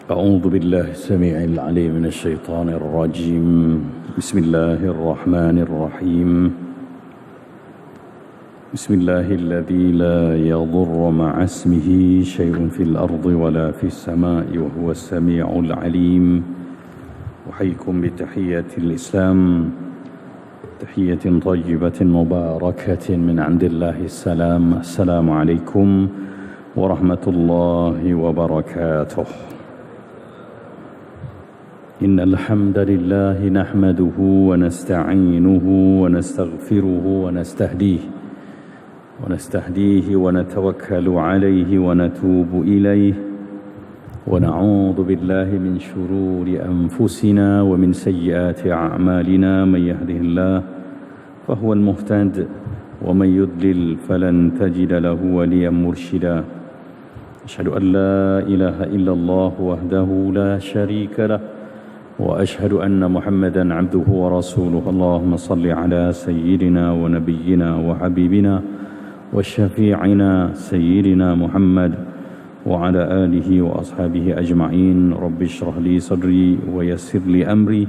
أعوذ بالله السميع العليم من الشيطان الرجيم بسم الله الرحمن الرحيم بسم الله الذي لا يضر مع اسمه شيء في الأرض ولا في السماء وهو السميع العليم أحييكم بتحية الإسلام تحية طيبة مباركة من عند الله السلام عليكم ورحمة الله وبركاته إن الحمد لله نحمده ونستعينه ونستغفره ونستهديه ونتوكل عليه ونتوب إليه ونعوذ بالله من شرور أنفسنا ومن سيئات أعمالنا من يهده الله فهو المهتد ومن يضلل فلن تجد له وليا مرشدا أشهد أن لا إله إلا الله وحده لا شريك له وأشهد أن محمدا عبده ورسوله اللهم صل على سيدنا ونبينا وحبيبنا وشفيعنا سيدنا محمد وعلى آله وأصحابه أجمعين رب اشرح لي صدري ويسر لي أمري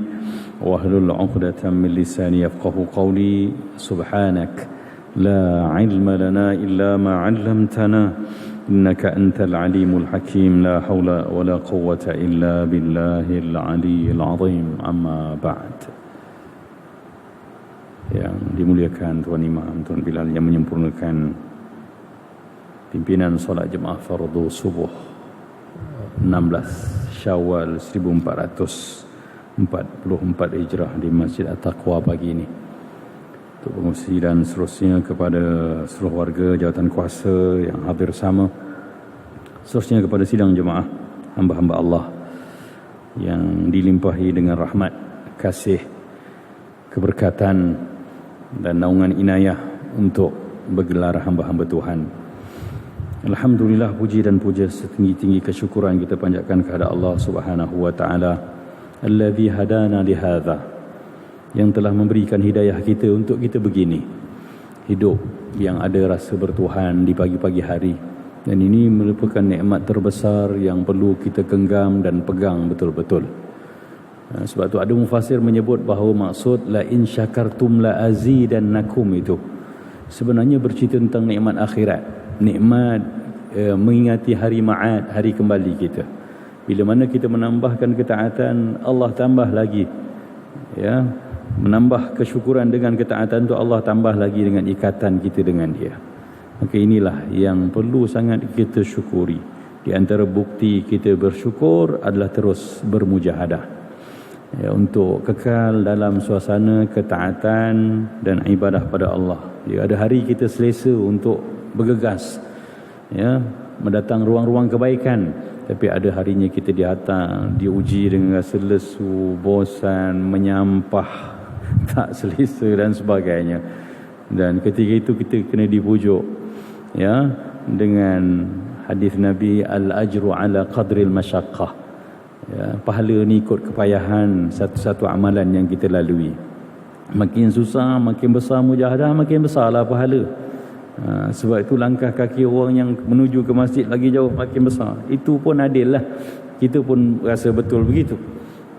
واحلل عقدة من لساني يفقه قولي سبحانك لا علم لنا إلا ما علمتنا إنك أنت العليم الحكيم لا حول ولا قوة إلا بالله العلي العظيم أما بعد. Yang dimuliakan Tuan Imam, Tuan Bilal yang menyempurnakan pimpinan solat jemaah fardu subuh 16 Syawal 1444 Hijrah di Masjid At-Taqwa pagi ini. Untuk pengurusi dan seterusnya kepada seluruh warga jawatan kuasa yang hadir sama, seterusnya kepada sidang jemaah hamba-hamba Allah yang dilimpahi dengan rahmat, kasih, keberkatan dan naungan inayah untuk bergelar hamba-hamba Tuhan. Alhamdulillah, puji dan puja setinggi-tinggi kesyukuran kita panjatkan kepada Allah Subhanahu wa taala allazi hadana li hadza, yang telah memberikan hidayah kita untuk kita begini, hidup yang ada rasa bertuhan di pagi-pagi hari. Dan ini merupakan nikmat terbesar yang perlu kita genggam dan pegang betul-betul. Sebab tu ada mufassir menyebut bahawa maksud la in syakartum la azidannakum itu sebenarnya bercerita tentang nikmat akhirat, nikmat mengingati hari ma'ad, hari kembali kita. Bila mana kita menambahkan ketaatan, Allah tambah lagi, ya, menambah kesyukuran dengan ketaatan tu, Allah tambah lagi dengan ikatan kita dengan dia. Maka inilah yang perlu sangat kita syukuri. Di antara bukti kita bersyukur adalah terus bermujahadah, ya, untuk kekal dalam suasana ketaatan dan ibadah pada Allah. Ya, ada hari kita selesa untuk bergegas, ya, mendatang ruang-ruang kebaikan, tapi ada harinya kita diuji dengan rasa lesu, bosan, menyampah, tak selesa dan sebagainya. Dan ketika itu kita kena dipujuk, ya, dengan hadis Nabi, al-ajru ala qadril masyaqqah, ya, pahala ni ikut kepayahan satu-satu amalan yang kita lalui. Makin susah, makin besar mujahadah, makin besarlah pahala. Sebab itu langkah kaki orang yang menuju ke masjid lagi jauh makin besar. Itu pun adil lah, kita pun rasa betul begitu.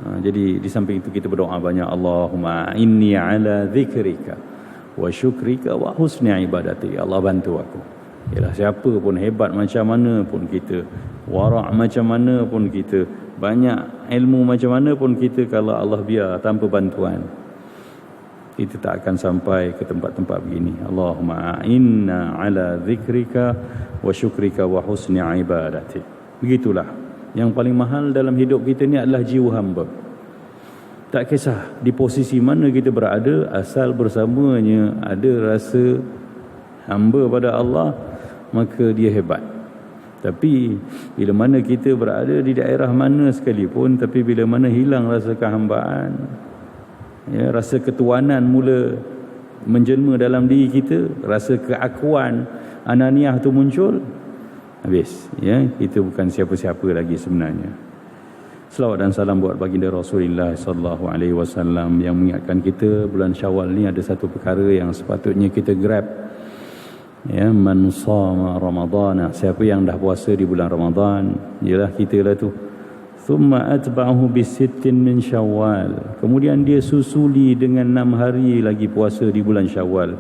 Jadi di samping itu kita berdoa banyak, Allahumma inni ala zikrika wa syukrika wa husni ibadati. Allah bantu aku. Yalah, siapa pun, hebat macam mana pun kita, wara' macam mana pun kita, banyak ilmu macam mana pun kita, kalau Allah biar tanpa bantuan, kita tak akan sampai ke tempat-tempat begini. Allahumma inna ala zikrika wa syukrika wa husni ibadati. Begitulah. Yang paling mahal dalam hidup kita ni adalah jiwa hamba. Tak kisah di posisi mana kita berada, asal bersamanya ada rasa hamba pada Allah, maka dia hebat. Tapi bila mana kita berada di daerah mana sekalipun, tapi bila mana hilang rasa kehambaan, ya, rasa ketuanan mula menjelma dalam diri kita, rasa keakuan, ananiah tu muncul, habis, ya, kita bukan siapa-siapa lagi sebenarnya. Selawat dan salam buat baginda Rasulullah sallallahu alaihi wasallam yang mengingatkan kita bulan Syawal ni ada satu perkara yang sepatutnya kita grab, Ya, man shama Ramadhan, siapa yang dah puasa di bulan Ramadan, ialah kita lah tu. thumma atba'ahu bisittin min Syawal, kemudian dia susuli dengan 6 hari lagi puasa di bulan Syawal,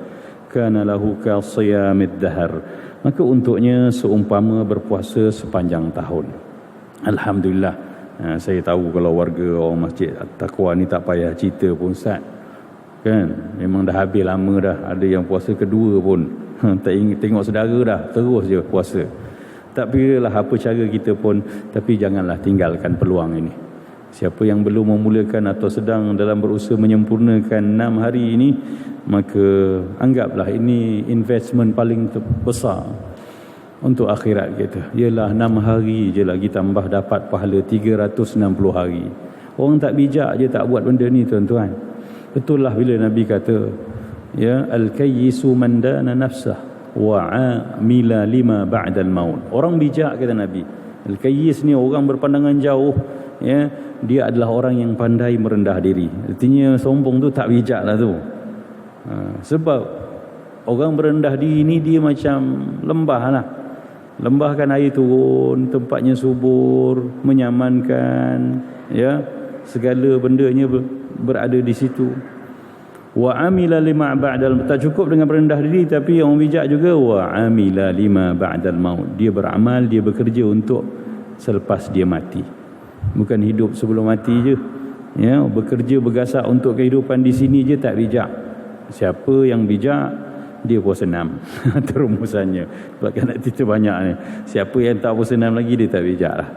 kana lahu ka siyamid dahr, maka untuknya seumpama berpuasa sepanjang tahun. Alhamdulillah, saya tahu kalau warga orang Masjid At-Taqwa ni tak payah cerita pun Ustaz, kan, memang dah habis lama dah, ada yang puasa kedua pun tak ingin tengok saudara dah, terus je puasa. Tak kiralah apa cara kita pun, tapi janganlah tinggalkan peluang ini. Siapa yang belum memulakan atau sedang dalam berusaha menyempurnakan 6 hari ini, maka anggaplah ini investment paling besar untuk akhirat kita. Ialah 6 hari je lagi tambah dapat pahala 360 hari. Orang tak bijak je tak buat benda ni tuan-tuan. Betul lah bila Nabi kata, ya, al-kayyisu man dana nafsah wa amila lima ba'dal maut. Orang bijak, kata Nabi. Al-kayyis ni orang berpandangan jauh, ya, dia adalah orang yang pandai merendah diri. Artinya sombong tu tak bijak lah tu. Sebab orang merendah diri ni dia macam lembah lah. Lembah kan air turun, tempatnya subur, menyamankan, ya, segala bendanya berada di situ. Wa amila lima ba'dal, tak cukup dengan berendah diri, tapi yang bijak juga wa amila lima ba'dal maut, dia beramal, dia bekerja untuk selepas dia mati, bukan hidup sebelum mati je, ya, bekerja bergasak untuk kehidupan di sini je tak bijak. Siapa yang bijak, dia puasa 6 terumusannya. Sebab kan nak cerita banyak ni, siapa yang tak puasa 6 lagi, dia tak bijak lah.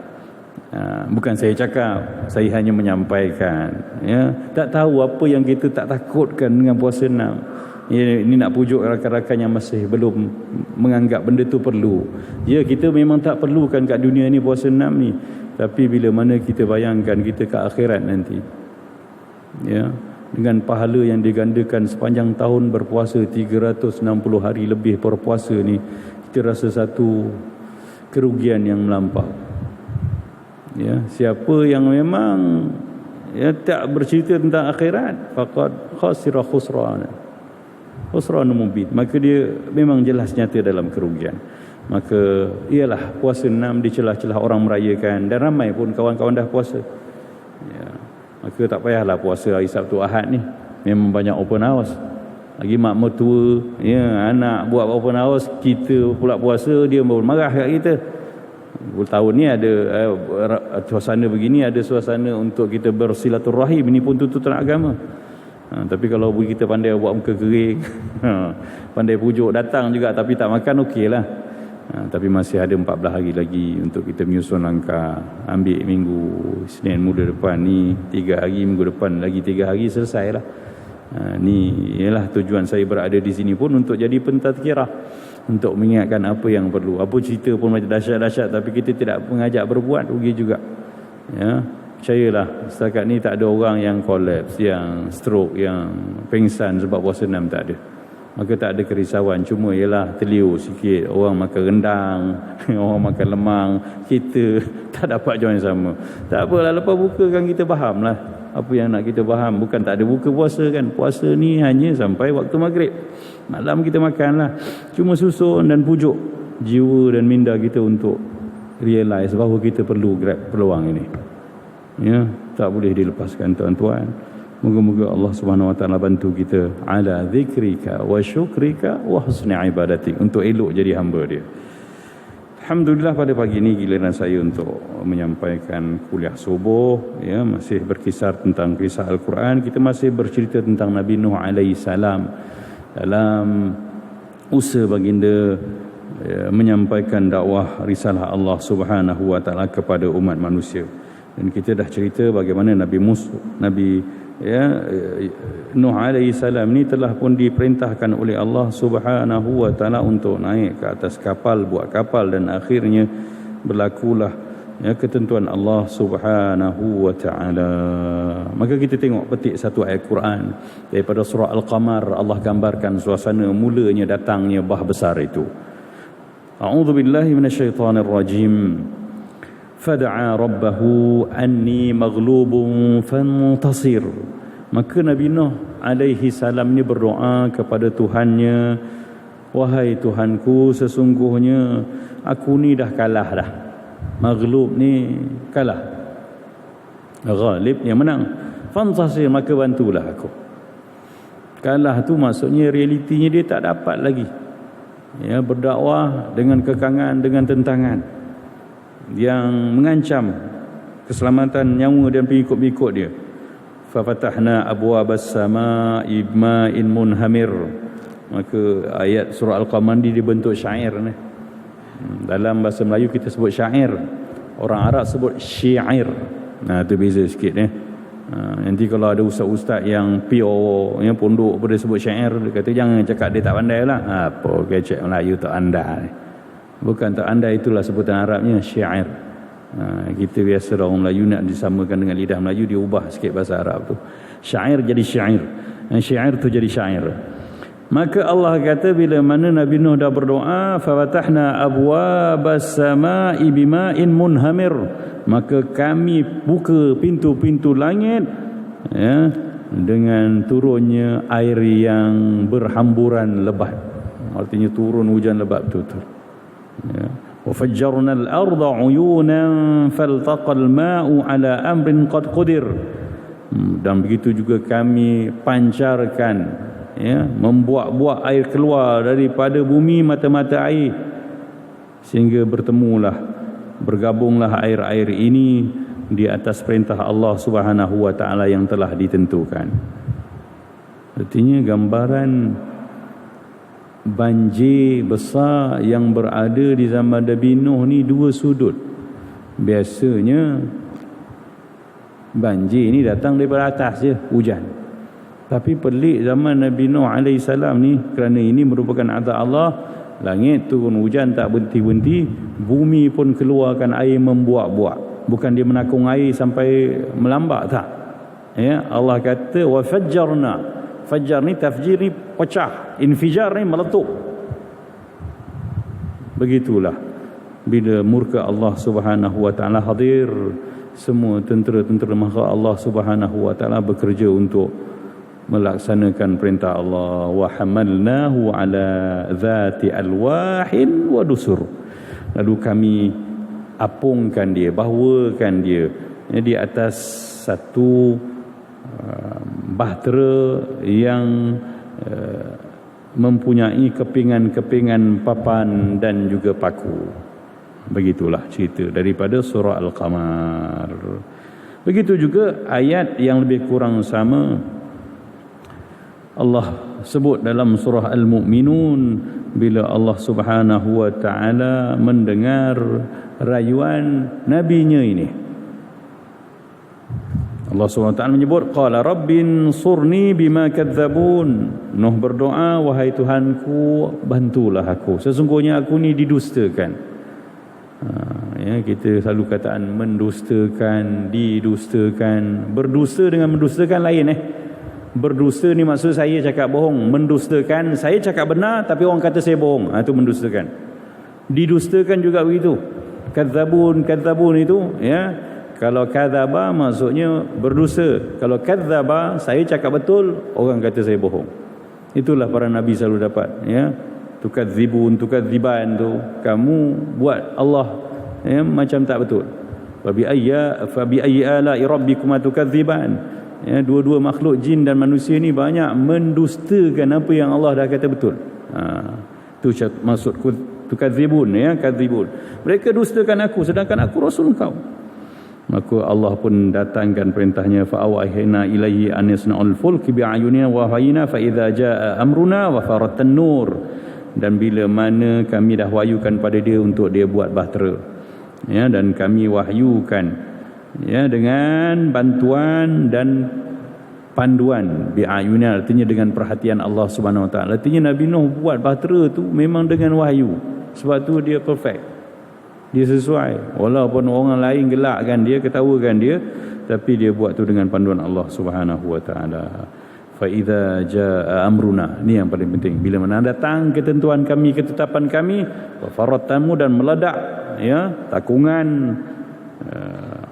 Bukan saya cakap, saya hanya menyampaikan, ya. Tak tahu apa yang kita tak takutkan dengan puasa 6. Ya, ini nak pujuk rakan-rakan yang masih belum menganggap benda tu perlu. Ya, kita memang tak perlukan kat dunia ni puasa 6 ni, tapi bila mana kita bayangkan kita ke akhirat nanti, ya, dengan pahala yang digandakan sepanjang tahun berpuasa 360 hari lebih berpuasa ni, kita rasa satu kerugian yang melampau. Ya, siapa yang memang, ya, tak bercerita tentang akhirat, faqad khasira khusran mubin, maka dia memang jelas nyata dalam kerugian. Maka ialah puasa 6 di celah-celah orang merayakan, dan ramai pun kawan-kawan dah puasa, ya. Maka tak payahlah puasa hari Sabtu Ahad ni, memang banyak open house. Lagi mak mertua, ya, anak buat open house, kita pula puasa, dia baru marah kat kita. Tahun ni ada suasana begini, ada suasana untuk kita bersilaturahim, ini pun tuntutan agama. Tapi kalau kita pandai buat muka kering, pandai pujuk datang juga tapi tak makan, okey lah. Tapi masih ada 14 hari lagi untuk kita menyusun langkah. Ambil minggu Isnin muda depan ni 3 hari, minggu depan lagi 3 hari, selesai lah. Ni ialah tujuan saya berada di sini pun, untuk jadi pentadhkirah, untuk mengingatkan apa yang perlu. Apa cerita pun macam dahsyat-dahsyat, tapi kita tidak mengajak berbuat, rugi juga, ya. Percayalah, setakat ni tak ada orang yang collapse, yang stroke, yang pengsan sebab puasa 6, tak ada. Maka tak ada kerisauan. Cuma ialah terliur sikit, orang makan rendang, orang makan lemang, kita tak dapat join sama. Tak apalah, lepas buka kan kita faham lah apa yang nak kita faham. Bukan tak ada buka puasa kan, puasa ni hanya sampai waktu maghrib, malam kita makan lah. Cuma susun dan pujuk jiwa dan minda kita untuk realize bahawa kita perlu grab peluang ini, ya. Tak boleh dilepaskan tuan-tuan. Moga-moga Allah Subhanahu Wa Taala bantu kita ala zikrika wa syukrika wa husni ibadatik, untuk elok jadi hamba dia. Alhamdulillah, pada pagi ini giliran saya untuk menyampaikan kuliah subuh, ya, masih berkisar tentang kisah Al-Quran. Kita masih bercerita tentang Nabi Nuh alaihi salam dalam usaha baginda, ya, menyampaikan dakwah risalah Allah Subhanahu Wa Taala kepada umat manusia. Dan kita dah cerita bagaimana Nabi Nuh alaihi salam ni telah pun diperintahkan oleh Allah Subhanahu Wa Taala untuk naik ke atas kapal, buat kapal, dan akhirnya berlakulah, ya, ketentuan Allah Subhanahu Wa Taala. Maka kita tengok petik satu ayat Quran daripada surah Al-Qamar. Allah gambarkan suasana mulanya datangnya bah besar itu. A'udzubillahi minasyaitonirrajim. Fada'a rabbahu anni maghlubun fantasir. Maka Nabi Nuh alaihi salam ni berdoa kepada Tuhannya, wahai Tuhanku, sesungguhnya aku ni dah kalah dah. Maghlub ni kalah, Ghalib yang menang. Fantasir, maka bantulah aku. Kalah tu maksudnya realitinya dia tak dapat lagi. Ya, berdakwah dengan kekangan, dengan tentangan yang mengancam keselamatan nyawa dan pengikut-pengikut dia. Fafatahna abwabas samaa'i bima'in munhamir. Maka ayat surah Al-Qamar ni dibentuk syair ni. Dalam bahasa Melayu kita sebut syair, orang Arab sebut syair. Nah, tu beza sikit nanti kalau ada ustaz-ustaz yang pure, yang pondok pada sebut syair, dia kata jangan cakap dia tak pandai lah. Apa kecek Melayu tak andai. Bukan tak andai, itulah sebutan Arabnya syair. Kita biasa orang Melayu nak disamakan dengan lidah Melayu, dia ubah sikit bahasa Arab tu. Syair jadi syair, syair tu jadi syair. Maka Allah kata bila mana Nabi Nuh dah berdoa, fafatahna abwabas samaa'i bima'in munhamir, maka kami buka pintu-pintu langit ya, dengan turunnya air yang berhamburan lebat. Artinya turun hujan lebat betul-betul. Ya. وَفَجَّرْنَا الْأَرْضَ عُيُونًا فَالْتَقَى الْمَاءُ عَلَى أَمْرٍ قَدْ قُدِرَ. Dan begitu juga kami pancarkan, ya, membuat-buat air keluar daripada bumi, mata-mata air, sehingga bergabunglah air-air ini di atas perintah Allah Subhanahu wa taala yang telah ditentukan. Artinya gambaran banjir besar yang berada di zaman Nabi Nuh ni dua sudut. Biasanya banjir ni datang daripada atas je, hujan. Tapi pelik zaman Nabi Nuh AS ni, kerana ini merupakan azab Allah. Langit turun hujan tak berhenti-henti, bumi pun keluarkan air membuak-buak. Bukan dia menakung air sampai melambak, tak. Ya, Allah kata wa fajjarna. Fajar ni tafjir ni pecah, infijar ni meletup. Begitulah bila murka Allah Subhanahu wa taala hadir, semua tentera-tentera makhluk Allah Subhanahu wa taala bekerja untuk melaksanakan perintah Allah. Wa hamalnahu ala dhati alwahin wa dusur. Lalu kami apungkan dia, bahawakan dia di atas satu bahtera yang mempunyai kepingan-kepingan papan dan juga paku. Begitulah cerita daripada surah Al-Qamar. Begitu juga ayat yang lebih kurang sama Allah sebut dalam surah Al-Mu'minun, bila Allah Subhanahu wa taala mendengar rayuan nabinya ini. Allah SWT menyebut, qala rabbin surni bima kadzabun. Nuh berdoa, wahai Tuhanku, bantulah aku, sesungguhnya aku ni didustakan. Ya, kita selalu kataan mendustakan, didustakan. Berdusta dengan mendustakan lain. Berdusta ni maksud saya cakap bohong. Mendustakan, saya cakap benar tapi orang kata saya bohong. Itu mendustakan. Didustakan juga begitu. Kadzabun itu, ya. Kalau kadzaba maksudnya berdusta. Kalau kadzaba, saya cakap betul, orang kata saya bohong. Itulah para nabi selalu dapat, ya. Tukadzibun, tukadziban tu, kamu buat Allah, ya, macam tak betul. Fa bi ayyi ala'i rabbikuma tukadziban. Ya, dua-dua makhluk jin dan manusia ni banyak mendustakan apa yang Allah dah kata betul. Itu maksud tukadzibun, ya, kadzibun. Mereka dustakan aku sedangkan aku rasul kau. Maka Allah pun datangkan perintahnya, fa awhayna ilaihi an yasna'ul fulki bi ayunina wa hayna fa idza jaa amruna wa faratan nur. Dan bila mana kami dah wahyukan pada dia untuk dia buat bahtera, ya, dan kami wahyukan, ya, dengan bantuan dan panduan bi ayunina, artinya dengan perhatian Allah Subhanahu wa taala. Artinya Nabi Nuh buat bahtera tu memang dengan wahyu. Sebab tu dia perfect. Dia sesuai. Walaupun orang lain gelakkan dia, ketawakan dia, tapi dia buat tu dengan panduan Allah Subhanahu wa taala. Fa idza jaa amruna, ni yang paling penting. Bila mana datang ketentuan kami, ketetapan kami, wa faratamu, dan meledak, ya, takungan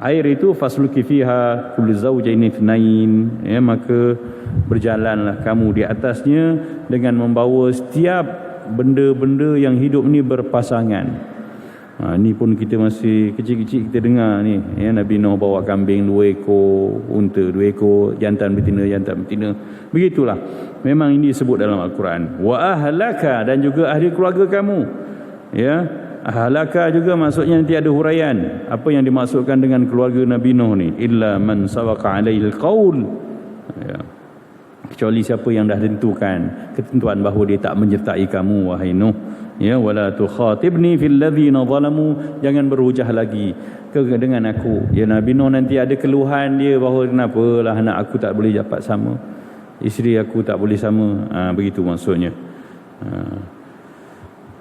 air itu, fasluki fiha kullu zawjaini itsnain, ya, maka berjalanlah kamu di atasnya dengan membawa setiap benda-benda yang hidup ni berpasangan. Ni pun kita masih kecil-kecil kita dengar ni, ya, Nabi Nuh bawa kambing 2 ekor, unta 2 ekor, jantan betina. Begitulah. Memang ini disebut dalam Al-Quran. Wa ahlaka, dan juga ahli keluarga kamu. Ya, ahlaka juga maksudnya nanti ada huraian. Apa yang dimaksudkan dengan keluarga Nabi Nuh ni? Illa man sabaqa alaihil qaul. Ya. Kecuali siapa yang dah tentukan ketentuan bahawa dia tak menyertai kamu, wahai Nuh. Ya, wala tukhatibni fil ladzina zalamu, jangan berhujah lagi dengan aku. Ya, Nabi Nuh nanti ada keluhan dia bahawa kenapalah anak aku tak boleh dapat sama, isteri aku tak boleh sama. Begitu maksudnya.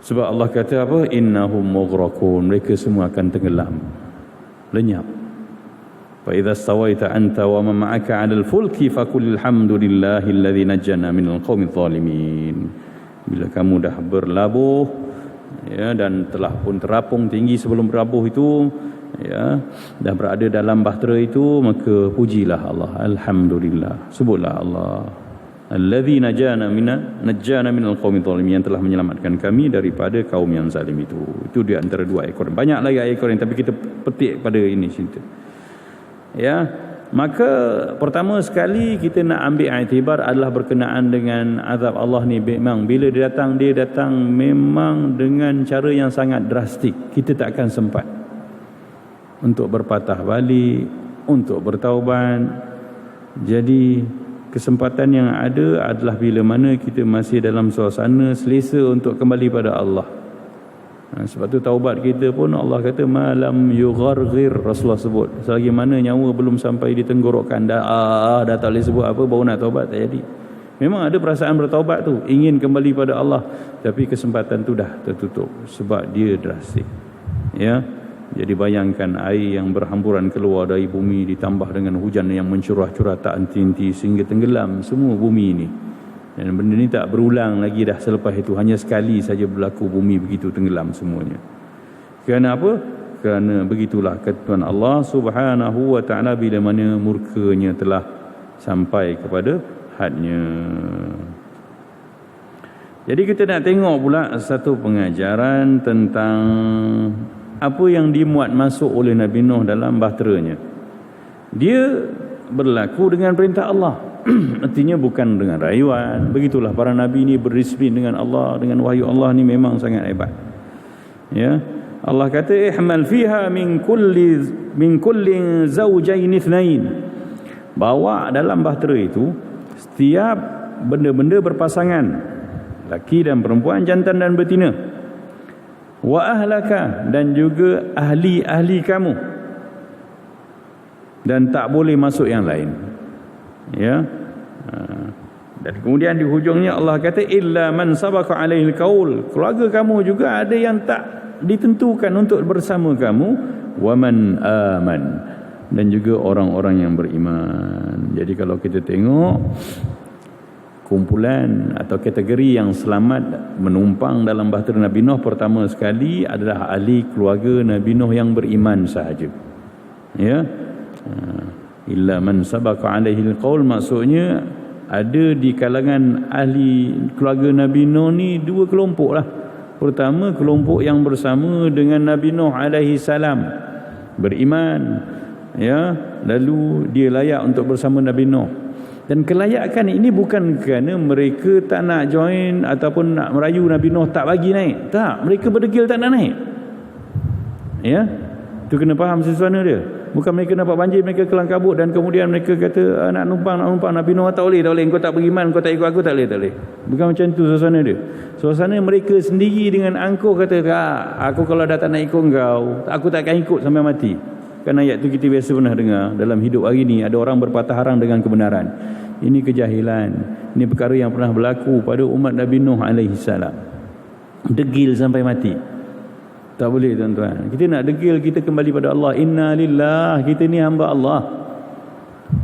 Sebab Allah kata apa? Innahum mughraqun, mereka semua akan tenggelam, lenyap. Fa idza stawaita anta wa man ma'aka 'alal fulki faqul alhamdulillahi alladzi najjana minal qaumidh dhalimin. Bila kamu dah berlabuh, ya, dan telah pun terapung tinggi sebelum berlabuh itu, ya, dah berada dalam bahtera itu, maka pujilah Allah, alhamdulillah, sebutlah Allah, alladzi najjana minal qaumidh dhalimin, yang telah menyelamatkan kami daripada kaum yang zalim itu. Itu di antara 2 ekor. Banyak lagi ekor yang, tapi kita petik pada ini cerita. Ya, maka pertama sekali kita nak ambil iktibar adalah berkenaan dengan azab Allah ni. Memang bila dia datang memang dengan cara yang sangat drastik. Kita tak akan sempat untuk berpatah balik, untuk bertaubat. Jadi kesempatan yang ada adalah bila mana kita masih dalam suasana selesa untuk kembali pada Allah. Sebab tu taubat kita pun Allah kata malam yugharghir, Rasulullah sebut, selagi mana nyawa belum sampai di tenggorokan, dah tak boleh sebut apa, baru nak taubat, tak jadi. Memang ada perasaan bertaubat tu, ingin kembali pada Allah, tapi kesempatan tu dah tertutup sebab dia drastik. Ya, jadi bayangkan air yang berhamburan keluar dari bumi ditambah dengan hujan yang mencurah-curah tak henti-henti sehingga tenggelam semua bumi ini. Dan benda ni tak berulang lagi dah selepas itu. Hanya sekali saja berlaku, bumi begitu tenggelam semuanya. Kerana apa? Kerana begitulah ketentuan Allah Subhanahu wa ta'ala bila mana murkanya telah sampai kepada hadnya. Jadi kita nak tengok pula satu pengajaran tentang apa yang dimuat masuk oleh Nabi Nuh dalam bahteranya. Dia berlaku dengan perintah Allah. Artinya bukan dengan rayuan. Begitulah para nabi ni berdisiplin dengan Allah, dengan wahyu Allah ni memang sangat hebat. Ya, Allah kata ihmal fiha min kulli zawjayn ithnain. Bawa dalam bahtera itu setiap benda-benda berpasangan, laki dan perempuan, jantan dan betina. Wa ahlaka, dan juga ahli-ahli kamu, dan tak boleh masuk yang lain. Ya. Dan kemudian di hujungnya Allah kata illa man sabaqa alaihil qaul, keluarga kamu juga ada yang tak ditentukan untuk bersama kamu, wa man aman, dan juga orang-orang yang beriman. Jadi kalau kita tengok kumpulan atau kategori yang selamat menumpang dalam bahtera Nabi Nuh, pertama sekali adalah ahli keluarga Nabi Nuh yang beriman sahaja. Ya. Illa man sabaqa alaihil qaul, maksudnya ada di kalangan ahli keluarga Nabi Nuh ni 2 kelompok lah. Pertama, kelompok yang bersama dengan Nabi Nuh alaihi salam, beriman, ya, lalu dia layak untuk bersama Nabi Nuh. Dan kelayakan ini bukan kerana mereka tak nak join ataupun nak merayu Nabi Nuh tak bagi naik. Tak, mereka berdegil tak nak naik. Ya, tu kena faham sesuatu dia. Bukan mereka nampak banjir, mereka kelang kabut dan kemudian mereka kata nak numpang Nabi Nuh, tak boleh, kau tak beriman, kau tak ikut aku, tak boleh. Bukan macam tu suasana dia. Suasana mereka sendiri dengan angkuh kata, aku kalau dah tak nak ikut kau, aku tak akan ikut sampai mati. Kan ayat tu kita biasa pernah dengar dalam hidup hari ni, ada orang berpatah arang dengan kebenaran. Ini kejahilan. Ini perkara yang pernah berlaku pada umat Nabi Nuh alaihi salam. Degil sampai mati. Tak boleh tuan-tuan. Kita nak degil, kita kembali pada Allah. Inna lillah, kita ni hamba Allah.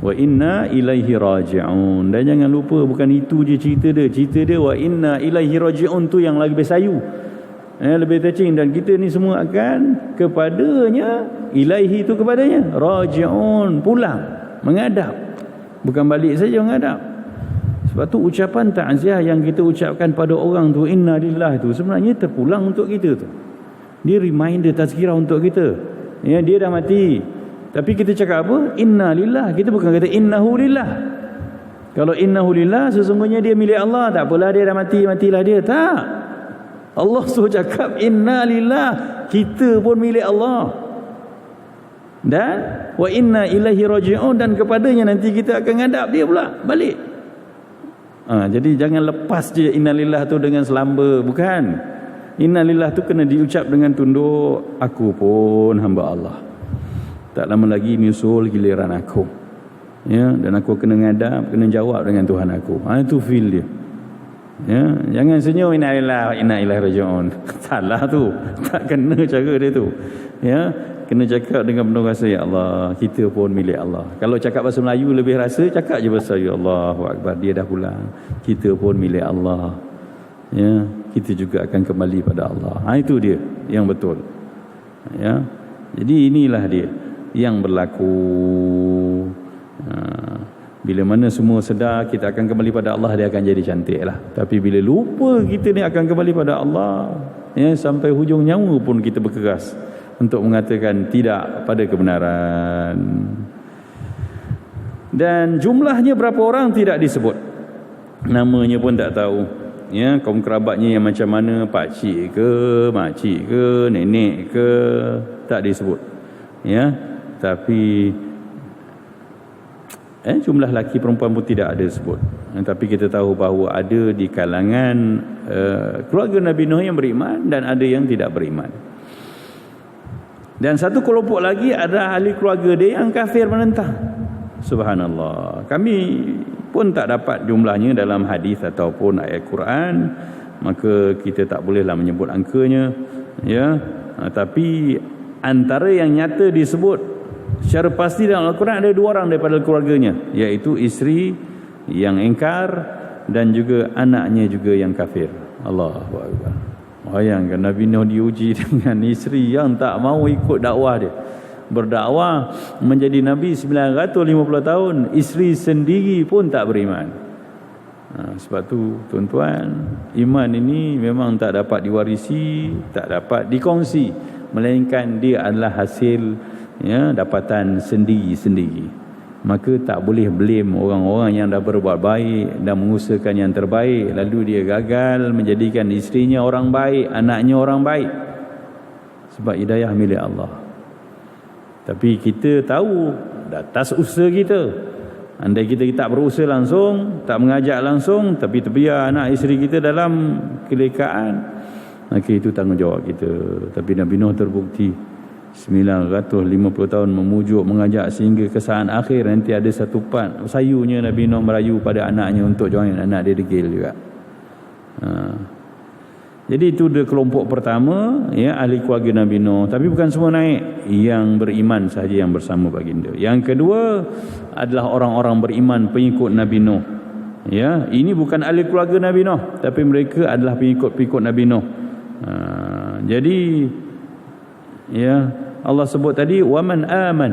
Wa inna ilaihi raji'un. Dan jangan lupa, bukan itu je cerita dia. Cerita dia wa inna ilaihi raji'un tu yang lagi besayu. Lebih touching. Dan kita ni semua akan kepadanya. Ilaihi tu kepadanya. Raji'un, pulang, menghadap. Bukan balik saja, menghadap. Sebab tu ucapan takziah yang kita ucapkan pada orang tu, inna lillah tu, sebenarnya terpulang untuk kita tu. Dia reminder, tazkirah untuk kita. Ya, dia dah mati. Tapi kita cakap apa? Inna lillah. Kita bukan kata innahu lillah. Kalau innahu lillah, sesungguhnya dia milik Allah. Tak apalah dia dah mati, matilah dia. Tak. Allah suruh cakap inna lillah. Kita pun milik Allah. Dan wa inna ilaihi raji'un, dan kepadanya nanti kita akan ngadap dia pula balik. Jadi jangan lepas je inna lillah tu dengan selamba. Bukan. Inna lillah tu kena diucap dengan tunduk. Aku pun hamba Allah. Tak lama lagi menyusul giliran aku. Ya, dan aku kena ngadap, kena jawab dengan Tuhan aku. Itu feel dia. Ya, jangan senyum inna ilaihi raji'un. Salah tu. Tak kena cara dia tu. Ya, kena cakap dengan penuh rasa, ya Allah, kita pun milik Allah. Kalau cakap bahasa Melayu lebih rasa, cakap je bahasa ya Allahu akbar, dia dah pulang. Kita pun milik Allah. Ya, kita juga akan kembali pada Allah. Itu dia yang betul. Ya. Jadi inilah dia yang berlaku. Bila mana semua sedar kita akan kembali pada Allah, dia akan jadi cantik lah. Tapi bila lupa kita ni akan kembali pada Allah, ya, sampai hujung nyawa pun kita berkeras untuk mengatakan tidak pada kebenaran. Dan jumlahnya berapa orang tidak disebut, namanya pun tak tahu. Ya, kaum kerabatnya yang macam mana, pakcik ke, makcik ke, nenek ke, tak disebut. Ya, tapi jumlah lelaki perempuan pun tidak ada sebut. Tapi kita tahu bahawa ada di kalangan keluarga Nabi Nuh yang beriman dan ada yang tidak beriman. Dan satu kelompok lagi ada ahli keluarga dia yang kafir menentang. Subhanallah. Kami pun tak dapat jumlahnya dalam hadis ataupun ayat Quran, maka kita tak bolehlah menyebut angkanya, ya. Tapi antara yang nyata disebut secara pasti dalam Al-Quran ada 2 orang daripada keluarganya, iaitu isteri yang engkar dan juga anaknya juga yang kafir. Allahu Akbar. Bayangkan Nabi Nuh diuji dengan isteri yang tak mau ikut dakwah dia. Berdakwah menjadi Nabi 950 tahun, isteri sendiri pun tak beriman. Sebab tu tuan-tuan, iman ini memang tak dapat diwarisi, tak dapat dikongsi, melainkan dia adalah hasil, ya, dapatan sendiri-sendiri. Maka tak boleh blame orang-orang yang dah berbuat baik dan mengusahakan yang terbaik, lalu dia gagal menjadikan isterinya orang baik, anaknya orang baik. Sebab hidayah milik Allah. Tapi kita tahu atas usaha kita. Andai kita tak berusaha langsung, tak mengajak langsung, tapi terbiar anak isteri kita dalam kelekaan, maka itu tanggungjawab kita. Tapi Nabi Nuh terbukti 950 tahun memujuk, mengajak sehingga ke saat akhir nanti ada satu part sayunya Nabi Nuh merayu pada anaknya untuk join anak dia degil juga. Jadi itu dia kelompok pertama, ya, ahli keluarga Nabi Nuh. Tapi bukan semua naik, yang beriman sahaja yang bersama baginda. Yang kedua adalah orang-orang beriman pengikut Nabi Nuh. Ya, ini bukan ahli keluarga Nabi Nuh, tapi mereka adalah pengikut-pengikut Nabi Nuh. Jadi, ya, Allah sebut tadi waman aman,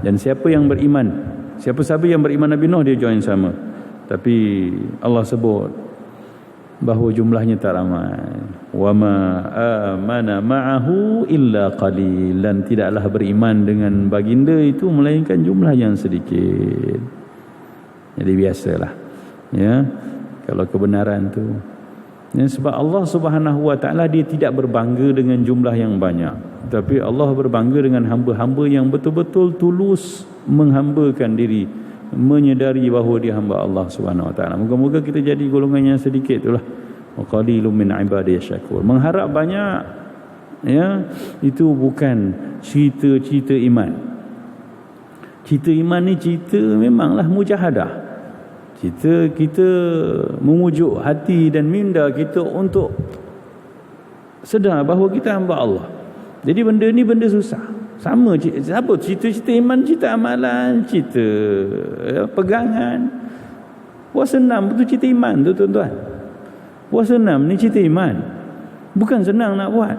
dan siapa yang beriman, siapa-siapa yang beriman Nabi Nuh dia join sama. Tapi Allah sebut bahawa jumlahnya tak ramai. Wama amana ma'ahu illa qalil, dan tidaklah beriman dengan baginda itu melainkan jumlah yang sedikit. Jadi biasalah, ya, kalau kebenaran tu, ya, sebab Allah Subhanahu wa taala dia tidak berbangga dengan jumlah yang banyak, tapi Allah berbangga dengan hamba-hamba yang betul-betul tulus menghambakan diri, menyedari bahawa dia hamba Allah Subhanahu wa taala. Moga-moga kita jadi golongan yang sedikit itulah. Wa qalilun min ibadiy syakur. Mengharap banyak, ya, itu bukan cerita-cerita iman. Cerita iman ni cerita memanglah mujahadah. Cerita kita memujuk hati dan minda kita untuk sedar bahawa kita hamba Allah. Jadi benda ni benda susah. Sama apa cerita-cerita iman, cerita amalan, cerita, pegangan. Puasa 6 betul cerita iman tu tuan-tuan. Puasa 6 ni cerita iman. Bukan senang nak buat.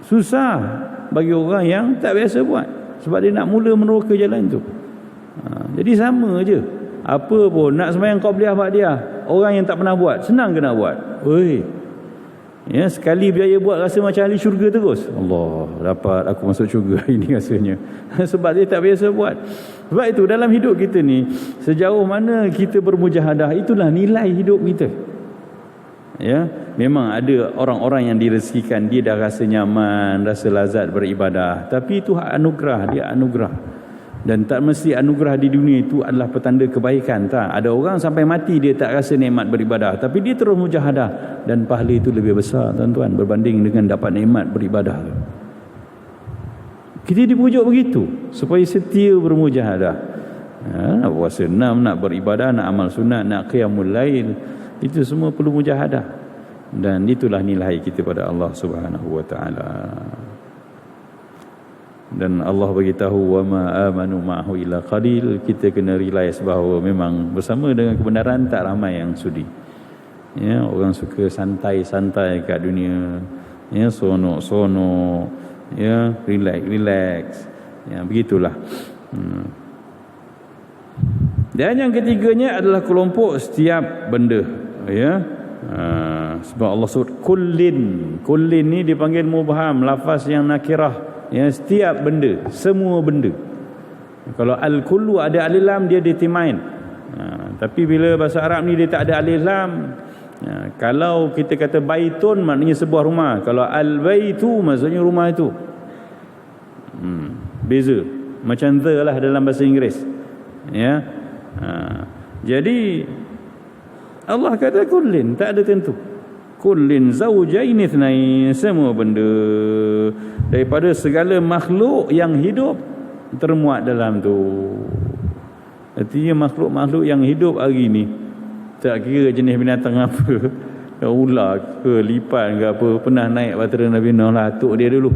Susah bagi orang yang tak biasa buat, sebab dia nak mula meneroka jalan tu. Jadi sama je. Apa pun nak sembahyang qabliyah ba'diyah, orang yang tak pernah buat, senang ke nak buat? Oi. Ya, sekali biaya buat rasa macam ahli syurga terus. Allah, dapat aku masuk syurga ini rasanya. Sebab dia tak biasa buat. Sebab itu dalam hidup kita ni, sejauh mana kita bermujahadah, itulah nilai hidup kita. Ya, memang ada orang-orang yang direzekikan, dia dah rasa nyaman, rasa lazat beribadah, tapi itu hak anugerah, dia anugerah. Dan tak mesti anugerah di dunia itu adalah petanda kebaikan. Tak, ada orang sampai mati dia tak rasa nikmat beribadah, tapi dia terus mujahadah, dan pahala itu lebih besar tuan-tuan berbanding dengan dapat nikmat beribadah. Kita dipujuk begitu supaya setia bermujahadah. Nak puasa 6, nak beribadah, nak amal sunat, nak qiyamul lail, itu semua perlu mujahadah. Dan itulah nilai kita pada Allah Subhanahu wa taala. Dan Allah beritahu wa ma amanu ma'ahu illa qalil. Kita kena realize bahawa memang bersama dengan kebenaran tak ramai yang sudi. Ya, orang suka santai-santai kat dunia. Ya, sonok-sonok, ya, relax. Ya, begitulah. Dan yang ketiganya adalah kelompok setiap benda, ya. Sebab Allah sebut kullin ni dipanggil mubham, lafaz yang nakirah. Ya, setiap benda, semua benda. Kalau al-kullu ada alif lam, dia determine. Tapi bila bahasa Arab ni dia tak ada alif lam. Kalau kita kata baitun, maknanya sebuah rumah. Kalau al-baitu, maksudnya rumah itu. Beza. Macam the lah dalam bahasa Inggeris. Ya. Jadi Allah kata kullin, tak ada tentu. Kullin zawjaini itsnain, semua benda daripada segala makhluk yang hidup termuat dalam tu. Artinya makhluk-makhluk yang hidup hari ni, tak kira jenis binatang apa, ular ke, lipan ke apa, pernah naik bahtera Nabi Nuh lah, atuk dia dulu.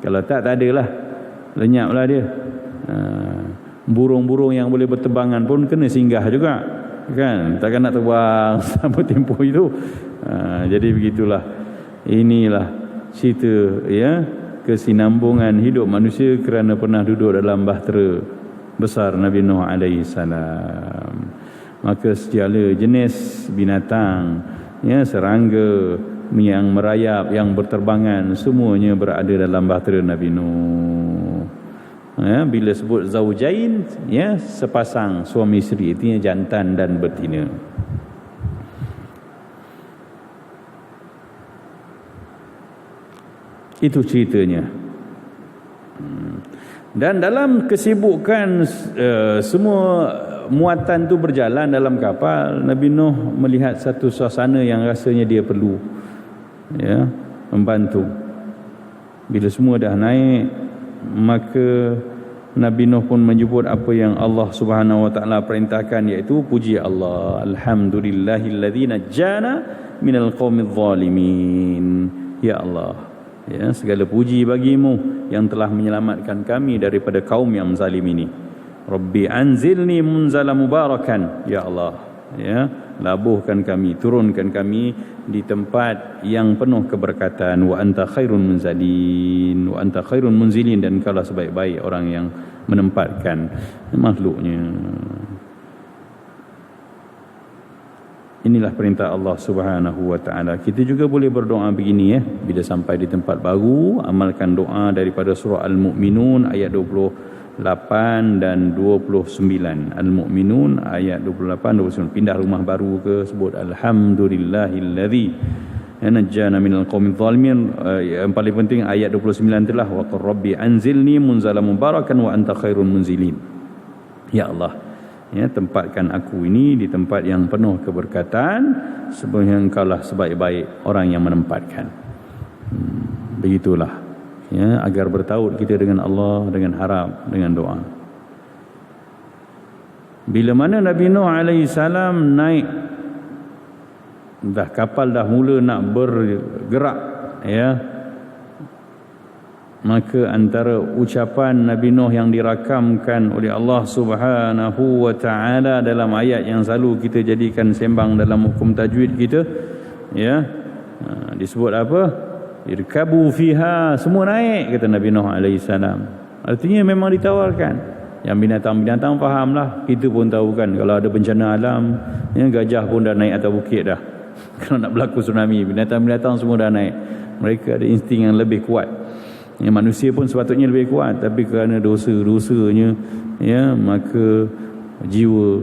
Kalau tak adalah, lenyaplah dia. Burung-burung yang boleh berterbangan pun kena singgah juga, kan? Takkan nak terbang sama tempoh itu. Jadi begitulah. Inilah cerita, ya, kesinambungan hidup manusia kerana pernah duduk dalam bahtera besar Nabi Nuh alaihi salam. Maka segala jenis binatang, ya, serangga yang merayap, yang berterbangan, semuanya berada dalam bahtera Nabi Nuh. Ya, bila sebut zaujain, ya, sepasang suami isteri, artinya jantan dan betina. Itu ceritanya. Dan dalam kesibukan semua muatan tu berjalan dalam kapal, Nabi Nuh melihat satu suasana yang rasanya dia perlu, ya, membantu. Bila semua dah naik, maka Nabi Nuh pun menyebut apa yang Allah Subhanahu wa taala perintahkan, iaitu puji Allah, alhamdulillahilladzi najjana minal qaumidz zalimin. Ya Allah, ya, segala puji bagimu yang telah menyelamatkan kami daripada kaum yang zalim ini. Rabbi anzilni munzala mubarakan. Ya Allah, ya, labuhkan kami, turunkan kami di tempat yang penuh keberkatan. Wa anta khairun munzalin, wa anta khairun munzilin, dan kaulah sebaik-baik orang yang menempatkan makhluknya. Inilah perintah Allah Subhanahu wa taala. Kita juga boleh berdoa begini, ya, bila sampai di tempat baru, amalkan doa daripada surah Al-Mu'minun ayat 28 dan 29. Al-Mu'minun ayat 28 29. Pindah rumah baru ke, sebut alhamdulillahilladzi najjana minal qaumidz zalimin. Yang paling penting ayat 29 itulah, wa qur rabbi anzilni munzala mubarakan wa anta khairun munzilin. Ya Allah, ya, tempatkan aku ini di tempat yang penuh keberkatan, sebenarnya engkaulah sebaik-baik orang yang menempatkan. Begitulah, ya, agar bertaut kita dengan Allah, dengan harap, dengan doa. Bila mana Nabi Nuh alaihi salam naik, dah kapal dah mula nak bergerak, ya, maka antara ucapan Nabi Nuh yang dirakamkan oleh Allah Subhanahu wa taala dalam ayat yang selalu kita jadikan sembang dalam hukum tajwid kita, ya, disebut apa? Irkabu fiha, semua naik, kata Nabi Nuh alaihi salam. Artinya memang ditawarkan. Yang binatang-binatang fahamlah, kita pun tahu kan, kalau ada bencana alam, ya, gajah pun dah naik atas bukit dah. Kalau nak berlaku tsunami, binatang-binatang semua dah naik. Mereka ada insting yang lebih kuat. Ya, manusia pun sepatutnya lebih kuat, tapi kerana dosa-dosanya, ya, maka jiwa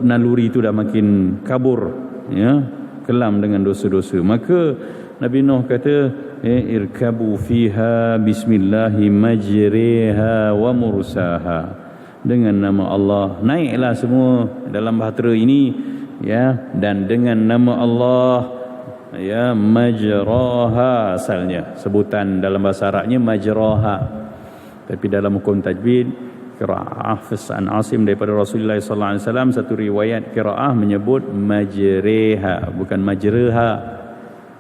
naluri itu dah makin kabur, ya, kelam dengan dosa-dosa. Maka Nabi Nuh kata, irkabu fiha bismillahi majriha wa mursaha, dengan nama Allah naiklah semua dalam bahtera ini, ya, dan dengan nama Allah, ya, majraha asalnya, sebutan dalam bahasa Arabnya majraha, tapi dalam hukum tajwid qiraah Hafs an Asim daripada Rasulullah sallallahu alaihi wasallam, satu riwayat qiraah menyebut majriha, bukan majraha.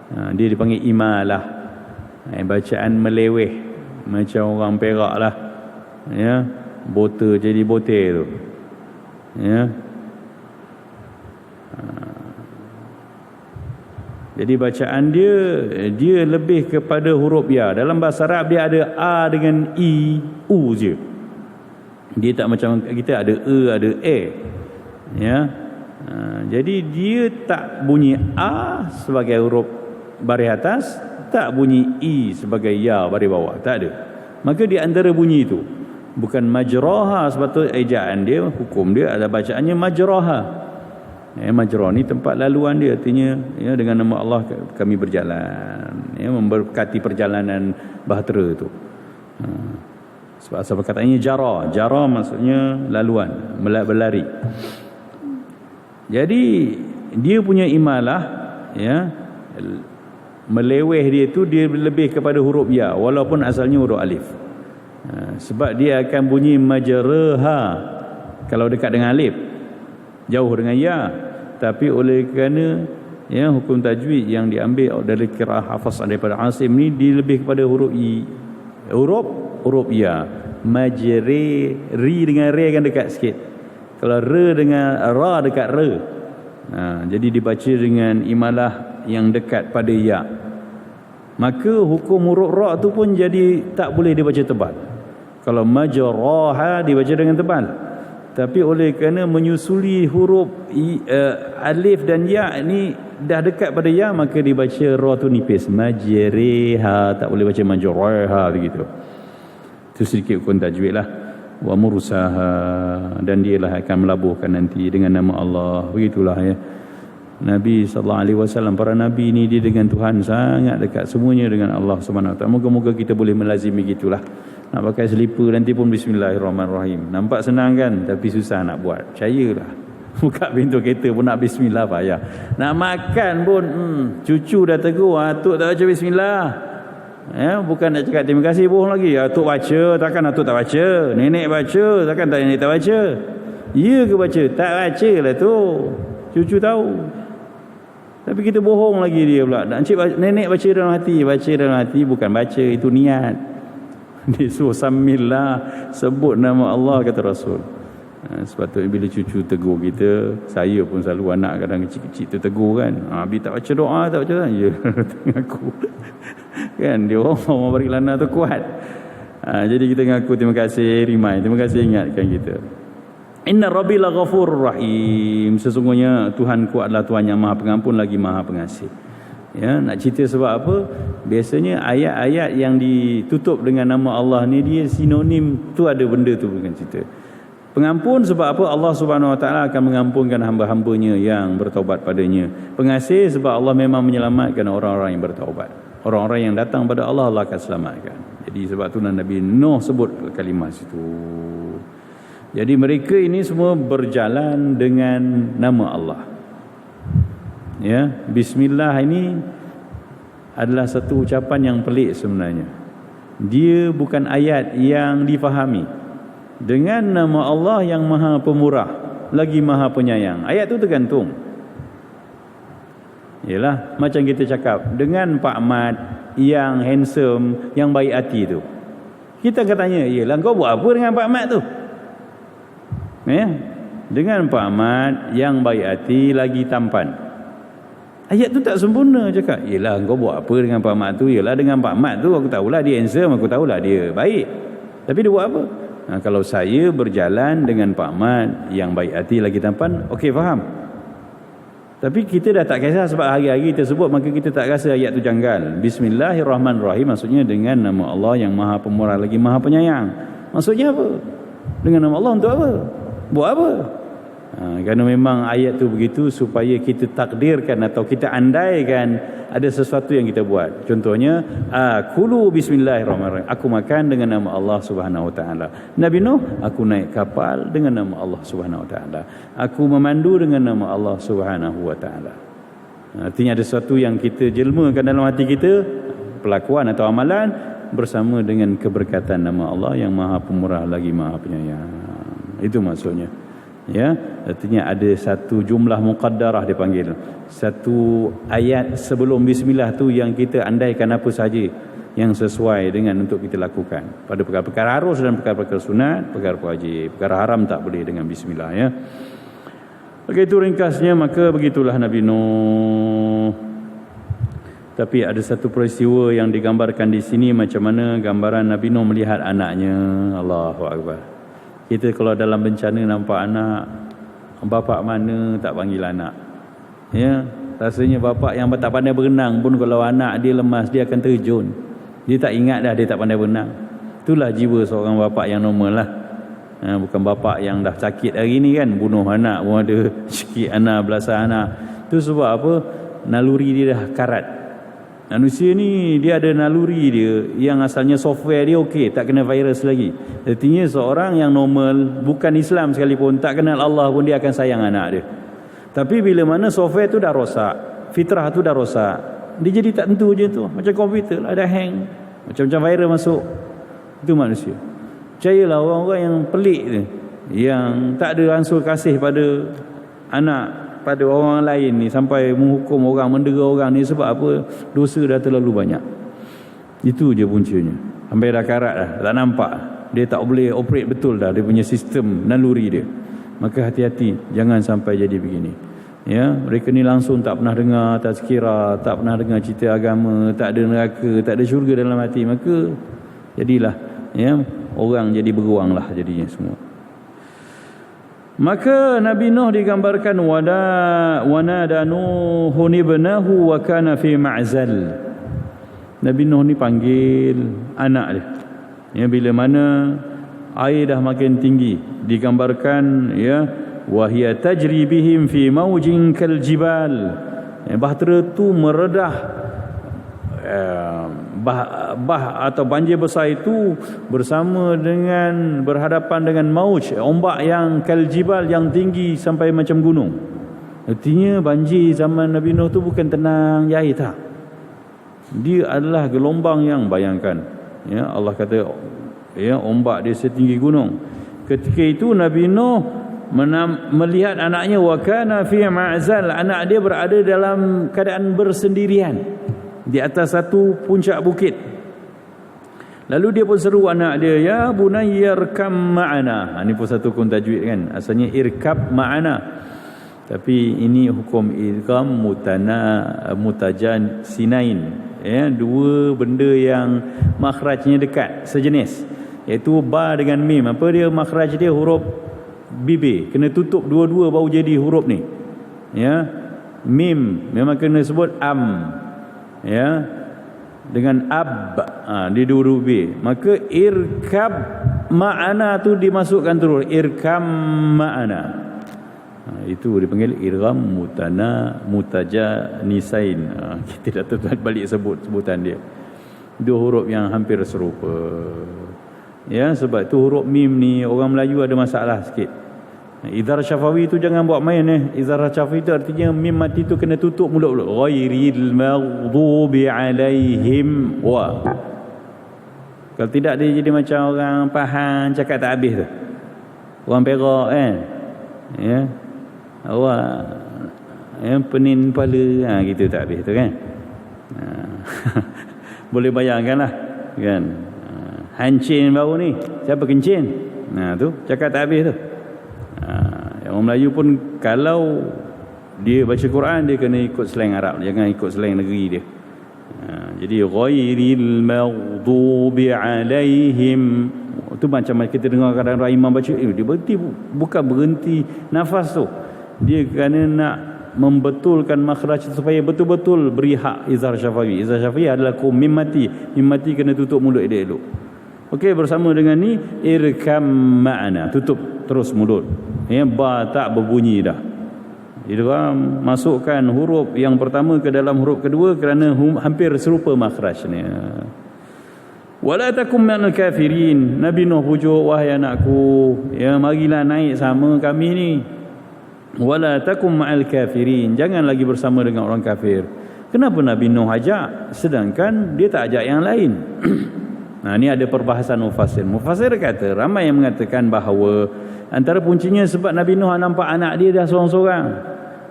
Dia dipanggil imalah, bacaan meleweh, macam orang Perak lah, ya, botol jadi botel tu, ya. Jadi bacaan dia lebih kepada huruf ya. Dalam bahasa Arab dia ada a dengan i, u je. Dia tak macam kita ada ada ya. Jadi dia tak bunyi a sebagai huruf baris atas, tak bunyi i sebagai ya baris bawah, tak ada. Maka di antara bunyi itu, bukan majraha sepatutnya ejaan dia, hukum dia ada bacaannya majraha. Majrah ni tempat laluan dia, artinya, ya, dengan nama Allah kami berjalan, ya, memberkati perjalanan bahtera itu. Sebab katanya jara maksudnya laluan, berlari. Jadi dia punya imalah, ya, meleweh dia tu dia lebih kepada huruf ya, walaupun asalnya huruf alif. Sebab dia akan bunyi majraha kalau dekat dengan alif, jauh dengan ya. Tapi oleh kerana, ya, hukum tajwid yang diambil dari qiraah Hafs daripada Asim ni, dia lebih kepada huruf i, huruf ya. Majri, ri dengan re kan dekat sikit. Kalau re dengan ra dekat re. Jadi dibaca dengan imalah yang dekat pada ya. Maka hukum huruf ra tu pun jadi tak boleh dibaca tebal. Kalau majraha dibaca dengan tebal. Tapi oleh kerana menyusuli huruf alif dan ya ni dah dekat pada ya, maka dibaca ra tu nipis, majriha, tak boleh baca majraha begitu. Itu sedikit hukum tajwid lah. Wa mursaha, dan dialah akan melabuhkan nanti dengan nama Allah. Begitulah, ya. Nabi sallallahu alaihi wasallam, para nabi ni dia dengan Tuhan sangat dekat, semuanya dengan Allah Subhanahu wa taala. Moga-moga kita boleh melazimi gitulah. Nak pakai selipar nanti pun bismillahirrahmanirrahim. Nampak senang kan, tapi susah nak buat. Percayalah. Buka pintu kereta pun nak bismillah payah. Nak makan pun cucu dah tegur, atuk tak baca bismillah. Ya, bukan nak cakap terima kasih bohong lagi. Atuk baca, takkan atuk tak baca. Nenek baca, takkan tak nenek tak baca. Ya ke baca? Tak baca lah tu. Cucu tahu. Tapi kita bohong lagi dia pula. Nenek baca dalam hati. Baca dalam hati bukan baca, itu niat. Dia suruh samillah, sebut nama Allah, kata Rasul. Sepatutnya bila cucu tegur kita, saya pun selalu, anak kadang kecil-kecil tu tegur kan, Abi tak baca doa, tak baca doa. Ya, ngaku. Kan dia orang bari lana tu kuat. Jadi kita ngaku terima kasih, remind, terima kasih ingatkan kita. Inna Rabbi la ghafurur rahim. Sesungguhnya Tuhanku adalah Tuhan yang Maha Pengampun lagi Maha Pengasih. Ya, nak cerita sebab apa? Biasanya ayat-ayat yang ditutup dengan nama Allah ni, dia sinonim tu, ada benda tu, bukan cerita. Pengampun sebab apa? Allah Subhanahu wa taala akan mengampunkan hamba-hambanya yang bertaubat padanya. Pengasih sebab Allah memang menyelamatkan orang-orang yang bertaubat. Orang-orang yang datang pada Allah, Allah akan selamatkan. Jadi sebab tu Nabi Nuh sebut kalimah situ. Jadi mereka ini semua berjalan dengan nama Allah. Ya, bismillah ini adalah satu ucapan yang pelik sebenarnya. Dia bukan ayat yang difahami. Dengan nama Allah yang Maha Pemurah lagi Maha Penyayang. Ayat tu tergantung. Yalah, macam kita cakap dengan Pak Mat yang handsome, yang baik hati tu. Kita akan tanya, yalah kau buat apa dengan Pak Mat tu? Ya, dengan Pak Mat yang baik hati lagi tampan. Ayat tu tak sempurna cakap. Yelah kau buat apa dengan Pak Mat tu? Yelah dengan Pak Mat tu aku tahulah dia handsome, aku tahulah dia baik. Tapi dia buat apa? Kalau saya berjalan dengan Pak Mat yang baik hati lagi tampan, okey faham. Tapi kita dah tak kisah sebab hari-hari kita sebut, maka kita tak rasa ayat tu janggal. Bismillahirrahmanirrahim maksudnya dengan nama Allah yang Maha Pemurah lagi Maha Penyayang. Maksudnya apa? Dengan nama Allah untuk apa? Buat apa? Kerana memang ayat tu begitu supaya kita takdirkan atau kita andaikan ada sesuatu yang kita buat. Contohnya, kulu bismillahirrahmanirrahim. Aku makan dengan nama Allah Subhanahu Wa Taala. Nabi Nuh, aku naik kapal dengan nama Allah Subhanahu Wa Taala. Aku memandu dengan nama Allah Subhanahu Wa Taala. Artinya ada sesuatu yang kita jelmakan dalam hati kita, perlakuan atau amalan bersama dengan keberkatan nama Allah yang Maha Pemurah lagi Maha Penyayang. Itu maksudnya. Ya, artinya ada satu jumlah muqaddarah dipanggil. Satu ayat sebelum bismillah tu yang kita andaikan apa saja yang sesuai dengan untuk kita lakukan. Pada perkara-perkara harus dan perkara-perkara sunat, perkara wajib. Perkara haram tak boleh dengan bismillah, ya. Okey, itu ringkasnya. Maka begitulah Nabi Nuh. Tapi ada satu peristiwa yang digambarkan di sini, macam mana gambaran Nabi Nuh melihat anaknya. Allahu Akbar. Kita kalau dalam bencana nampak anak, bapak mana tak panggil anak. Ya, rasanya bapak yang tak pandai berenang pun kalau anak dia lemas, dia akan terjun. Dia tak ingat dah dia tak pandai berenang. Itulah jiwa seorang bapak yang normal lah. Bukan bapak yang dah sakit hari ni kan, bunuh anak pun ada, sikit anak, belasan anak. Itu sebab apa? Naluri dia dah karat. Manusia ni dia ada naluri dia yang asalnya software dia okey, tak kena virus lagi. Artinya seorang yang normal, bukan Islam sekalipun, tak kenal Allah pun dia akan sayang anak dia. Tapi bila mana software tu dah rosak, fitrah tu dah rosak, dia jadi tak tentu je tu. Macam komputer lah, ada hang, macam-macam virus masuk. Itu manusia. Percayalah orang-orang yang pelik tu, yang tak ada ansur kasih pada anak, pada orang lain ni, sampai menghukum orang, mendera orang ni, sebab apa? Dosa dah terlalu banyak. Itu je puncanya. Sampai dah karat dah, tak nampak, dia tak boleh operate betul dah dia punya sistem naluri dia. Maka hati-hati, jangan sampai jadi begini. Ya, mereka ni langsung tak pernah dengar tazkirah, tak pernah dengar cerita agama, tak ada neraka, tak ada syurga dalam hati. Maka jadilah, ya, orang jadi beruang lah jadinya semua. Maka Nabi Nuh digambarkan wanada Nuhun ibnahu wa kana fi ma'zal. Nabi Nuh ni panggil anak dia. Ya, bila mana air dah makin tinggi, digambarkan, ya, wa hiya tajri bihim fi mawjin kal jibal. Bahtera tu meredah, atau banjir besar itu bersama dengan berhadapan dengan mauj, ombak yang kaljibal, yang tinggi sampai macam gunung. Artinya banjir zaman Nabi Nuh tu bukan tenang ya, tak. Dia adalah gelombang yang, bayangkan, ya, Allah kata, ya, ombak dia setinggi gunung. Ketika itu Nabi Nuh melihat anaknya, wa kana fi ma'zal, anak dia berada dalam keadaan bersendirian di atas satu puncak bukit. Lalu dia pun seru anak dia, ya bunayya irkam ma'ana. Ini pun satu hukum tajwid kan, asalnya irkab ma'ana, tapi ini hukum idgham mutajan sinain, ya, dua benda yang makhrajnya dekat, sejenis, iaitu ba dengan mim. Apa dia makhraj dia? Huruf bibir kena tutup dua-dua baru jadi huruf ni, ya. Mim memang kena sebut am, ya, dengan ab, dia dua huruf B. Maka irkab ma'ana tu dimasukkan terus, irkam ma'ana. Itu dipanggil idgham mutajanisain. Kita dah tuan balik sebutan dia. Dua huruf yang hampir serupa. Ya, sebab tu huruf mim ni orang Melayu ada masalah sikit. Idhar syafawi tu jangan buat main. Idhar syafawi tu artinya mim mati tu kena tutup mulut-mulut. Ghairil maghdubi alaihim wa. Kalau tidak dia jadi macam orang Pahang cakap tak habis tu. Orang Perak kan. Ya. Awak yang penin kepala, gitu tak habis tu kan. Boleh bayangkanlah kan. Hancin baru ni, siapa kencin? Tu cakap tak habis tu. Orang Melayu pun kalau dia baca Quran, dia kena ikut slang Arab, jangan ikut slang negeri dia. Jadi ghairil maghdubi alaihim, tu macam kita dengar kadang-kadang imam baca, dia berhenti, bukan berhenti nafas tu, dia kerana nak membetulkan makhraj supaya betul-betul beri hak izhar syafawi. Izhar syafawi adalah kum mim mati. Mim mati kena tutup mulut elok-elok. Okey, bersama dengan ni irkam ma'ana, tutup terus mulut. Ya, ba tak berbunyi dah. Dia masukkan huruf yang pertama ke dalam huruf kedua kerana hampir serupa makhrajnya. Wala takum minal kafirin. Nabi Nuh pujuk, wahai anakku, ya marilah naik sama kami ni. Wala takum ma'al kafirin. Jangan lagi bersama dengan orang kafir. Kenapa Nabi Nuh ajak sedangkan dia tak ajak yang lain? Nah, ni ada perbahasan mufassir. Mufassir kata, ramai yang mengatakan bahawa antara puncinya sebab Nabi Nuh nampak anak dia dah seorang-seorang,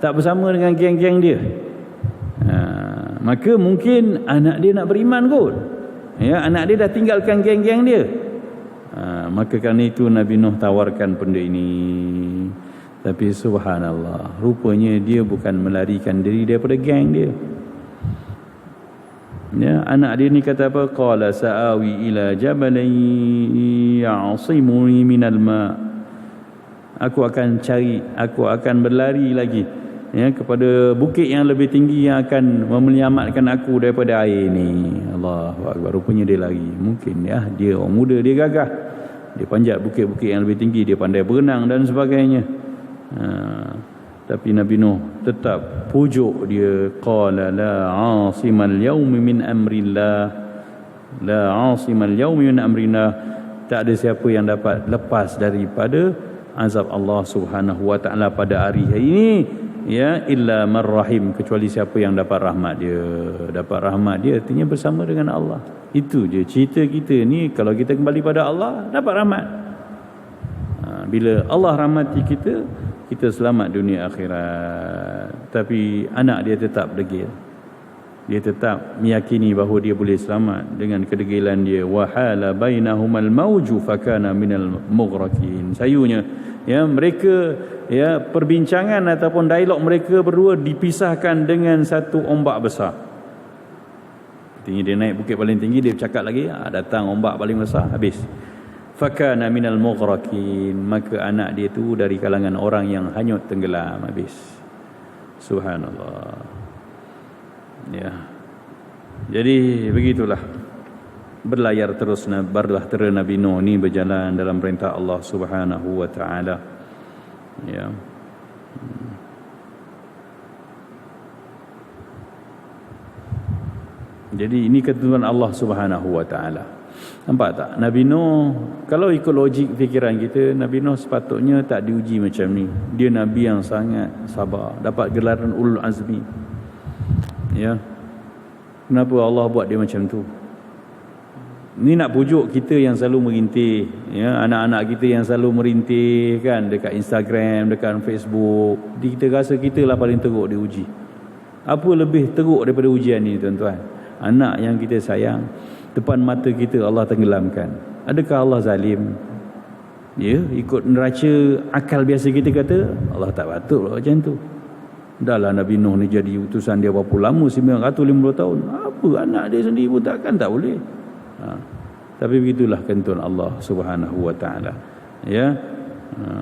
tak bersama dengan geng-geng dia. Maka mungkin anak dia nak beriman kot. Ya, anak dia dah tinggalkan geng-geng dia. Maka kerana itu Nabi Nuh tawarkan benda ini. Tapi subhanallah, rupanya dia bukan melarikan diri daripada geng dia. Ya, anak dia ni kata apa? Qala sa'awi ila jabalin ya'simuni minal ma'. Aku akan berlari lagi, ya, kepada bukit yang lebih tinggi yang akan menyelamatkan aku daripada air ni. Allahu akbar. Rupanya dia lari. Mungkin ya, dia orang muda, dia gagah. Dia panjat bukit-bukit yang lebih tinggi, dia pandai berenang dan sebagainya. Tapi Nabi Nuh tetap pujuk dia, qala la 'asimal yaumi min amrillah. La 'asimal yaumi min amrillah. Tak ada siapa yang dapat lepas daripada azab Allah Subhanahu wa taala pada hari ini, ya, illa marrahim, kecuali siapa yang dapat rahmat dia. Dapat rahmat dia artinya bersama dengan Allah. Itu je cerita kita ni. Kalau kita kembali pada Allah, dapat rahmat. Bila Allah rahmati kita, kita selamat dunia akhirat. Tapi anak dia tetap degil. Dia tetap meyakini bahawa dia boleh selamat dengan kedegilan dia. Wahala bainahumal mauju fakana minal mughraqin. Sayunya, ya, mereka, ya, perbincangan ataupun dialog mereka berdua dipisahkan dengan satu ombak besar. Artinya dia naik bukit paling tinggi, dia bercakap lagi, datang ombak paling besar, habis. Fakana minal mughraqin. Maka anak dia tu dari kalangan orang yang hanyut tenggelam, habis. Subhanallah. Ya. Jadi begitulah. Berlayar terus berlahtera Nabi Nuh ni berjalan dalam perintah Allah Subhanahu wa taala. Ya. Jadi ini ketentuan Allah Subhanahu wa taala. Nampak tak? Nabi Nuh, kalau ikut logik fikiran kita, Nabi Nuh sepatutnya tak diuji macam ni. Dia Nabi yang sangat sabar, dapat gelaran ulul azmi. Ya. Kenapa Allah buat dia macam tu? Ni nak pujuk kita yang selalu merintih, ya, anak-anak kita yang selalu merintih kan dekat Instagram, dekat Facebook. Kita rasa kita lah paling teruk diuji. Apa lebih teruk daripada ujian ni, tuan-tuan? Anak yang kita sayang, depan mata kita Allah tenggelamkan. Adakah Allah zalim? Ya, ikut neraca akal biasa kita kata, Allah tak patut macam tu. Dahlah Nabi Nuh ni jadi utusan dia berapa lama? 950 tahun. Apa anak dia sendiri pun takkan tak boleh. Tapi begitulah ketentuan Allah Subhanahu wa taala. Ya.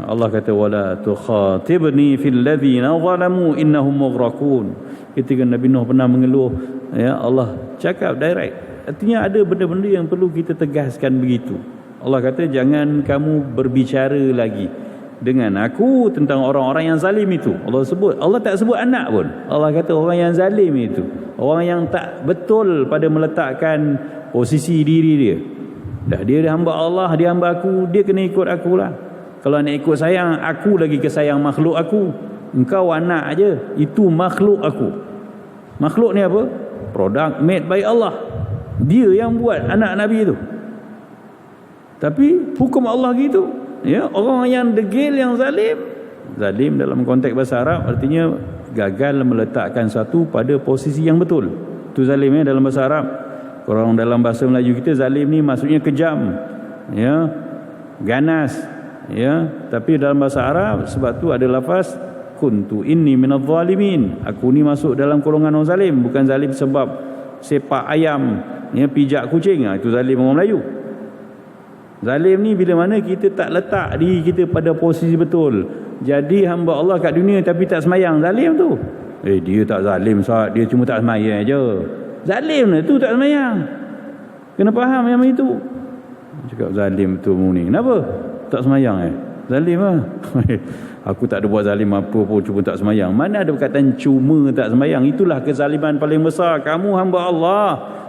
Allah kata wala tukhatibni fil ladzina zalamu innahum mughraqun. Ketika Nabi Nuh pernah mengeluh, ya, Allah cakap direct. Artinya ada benda-benda yang perlu kita tegaskan begitu. Allah kata jangan kamu berbicara lagi dengan aku tentang orang-orang yang zalim itu. Allah tak sebut anak pun. Allah kata orang yang zalim itu, orang yang tak betul pada meletakkan posisi diri dia. Dah dia hamba Allah, dia hamba aku, dia kena ikut akulah. Kalau nak ikut sayang, aku lagi kesayang makhluk aku. Engkau anak aja, itu makhluk aku. Makhluk ni apa? Produk made by Allah. Dia yang buat anak Nabi itu. Tapi hukum Allah gitu. Ya, orang yang degil, yang zalim. Zalim dalam konteks bahasa Arab artinya gagal meletakkan satu pada posisi yang betul. Itu zalim ya dalam bahasa Arab. Orang dalam bahasa Melayu kita zalim ni maksudnya kejam. Ya. Ganas. Ya, tapi dalam bahasa Arab sebab tu ada lafaz kuntu inni minadh zalimin. Aku ni masuk dalam golongan orang zalim, bukan zalim sebab sepak ayam, ya, pijak kucing. Itu zalim orang Melayu. Zalim ni bila mana kita tak letak diri kita pada posisi betul. Jadi hamba Allah kat dunia tapi tak semayang, zalim tu. Dia tak zalim Ustaz, dia cuma tak semayang je. Zalim lah tu tak semayang. Kena faham yang itu. Cakap zalim tu ni. Kenapa? Tak semayang Zalim lah. Aku tak ada buat zalim apa pun, cuma tak semayang. Mana ada perkataan cuma tak semayang? Itulah kezaliman paling besar. Kamu hamba Allah,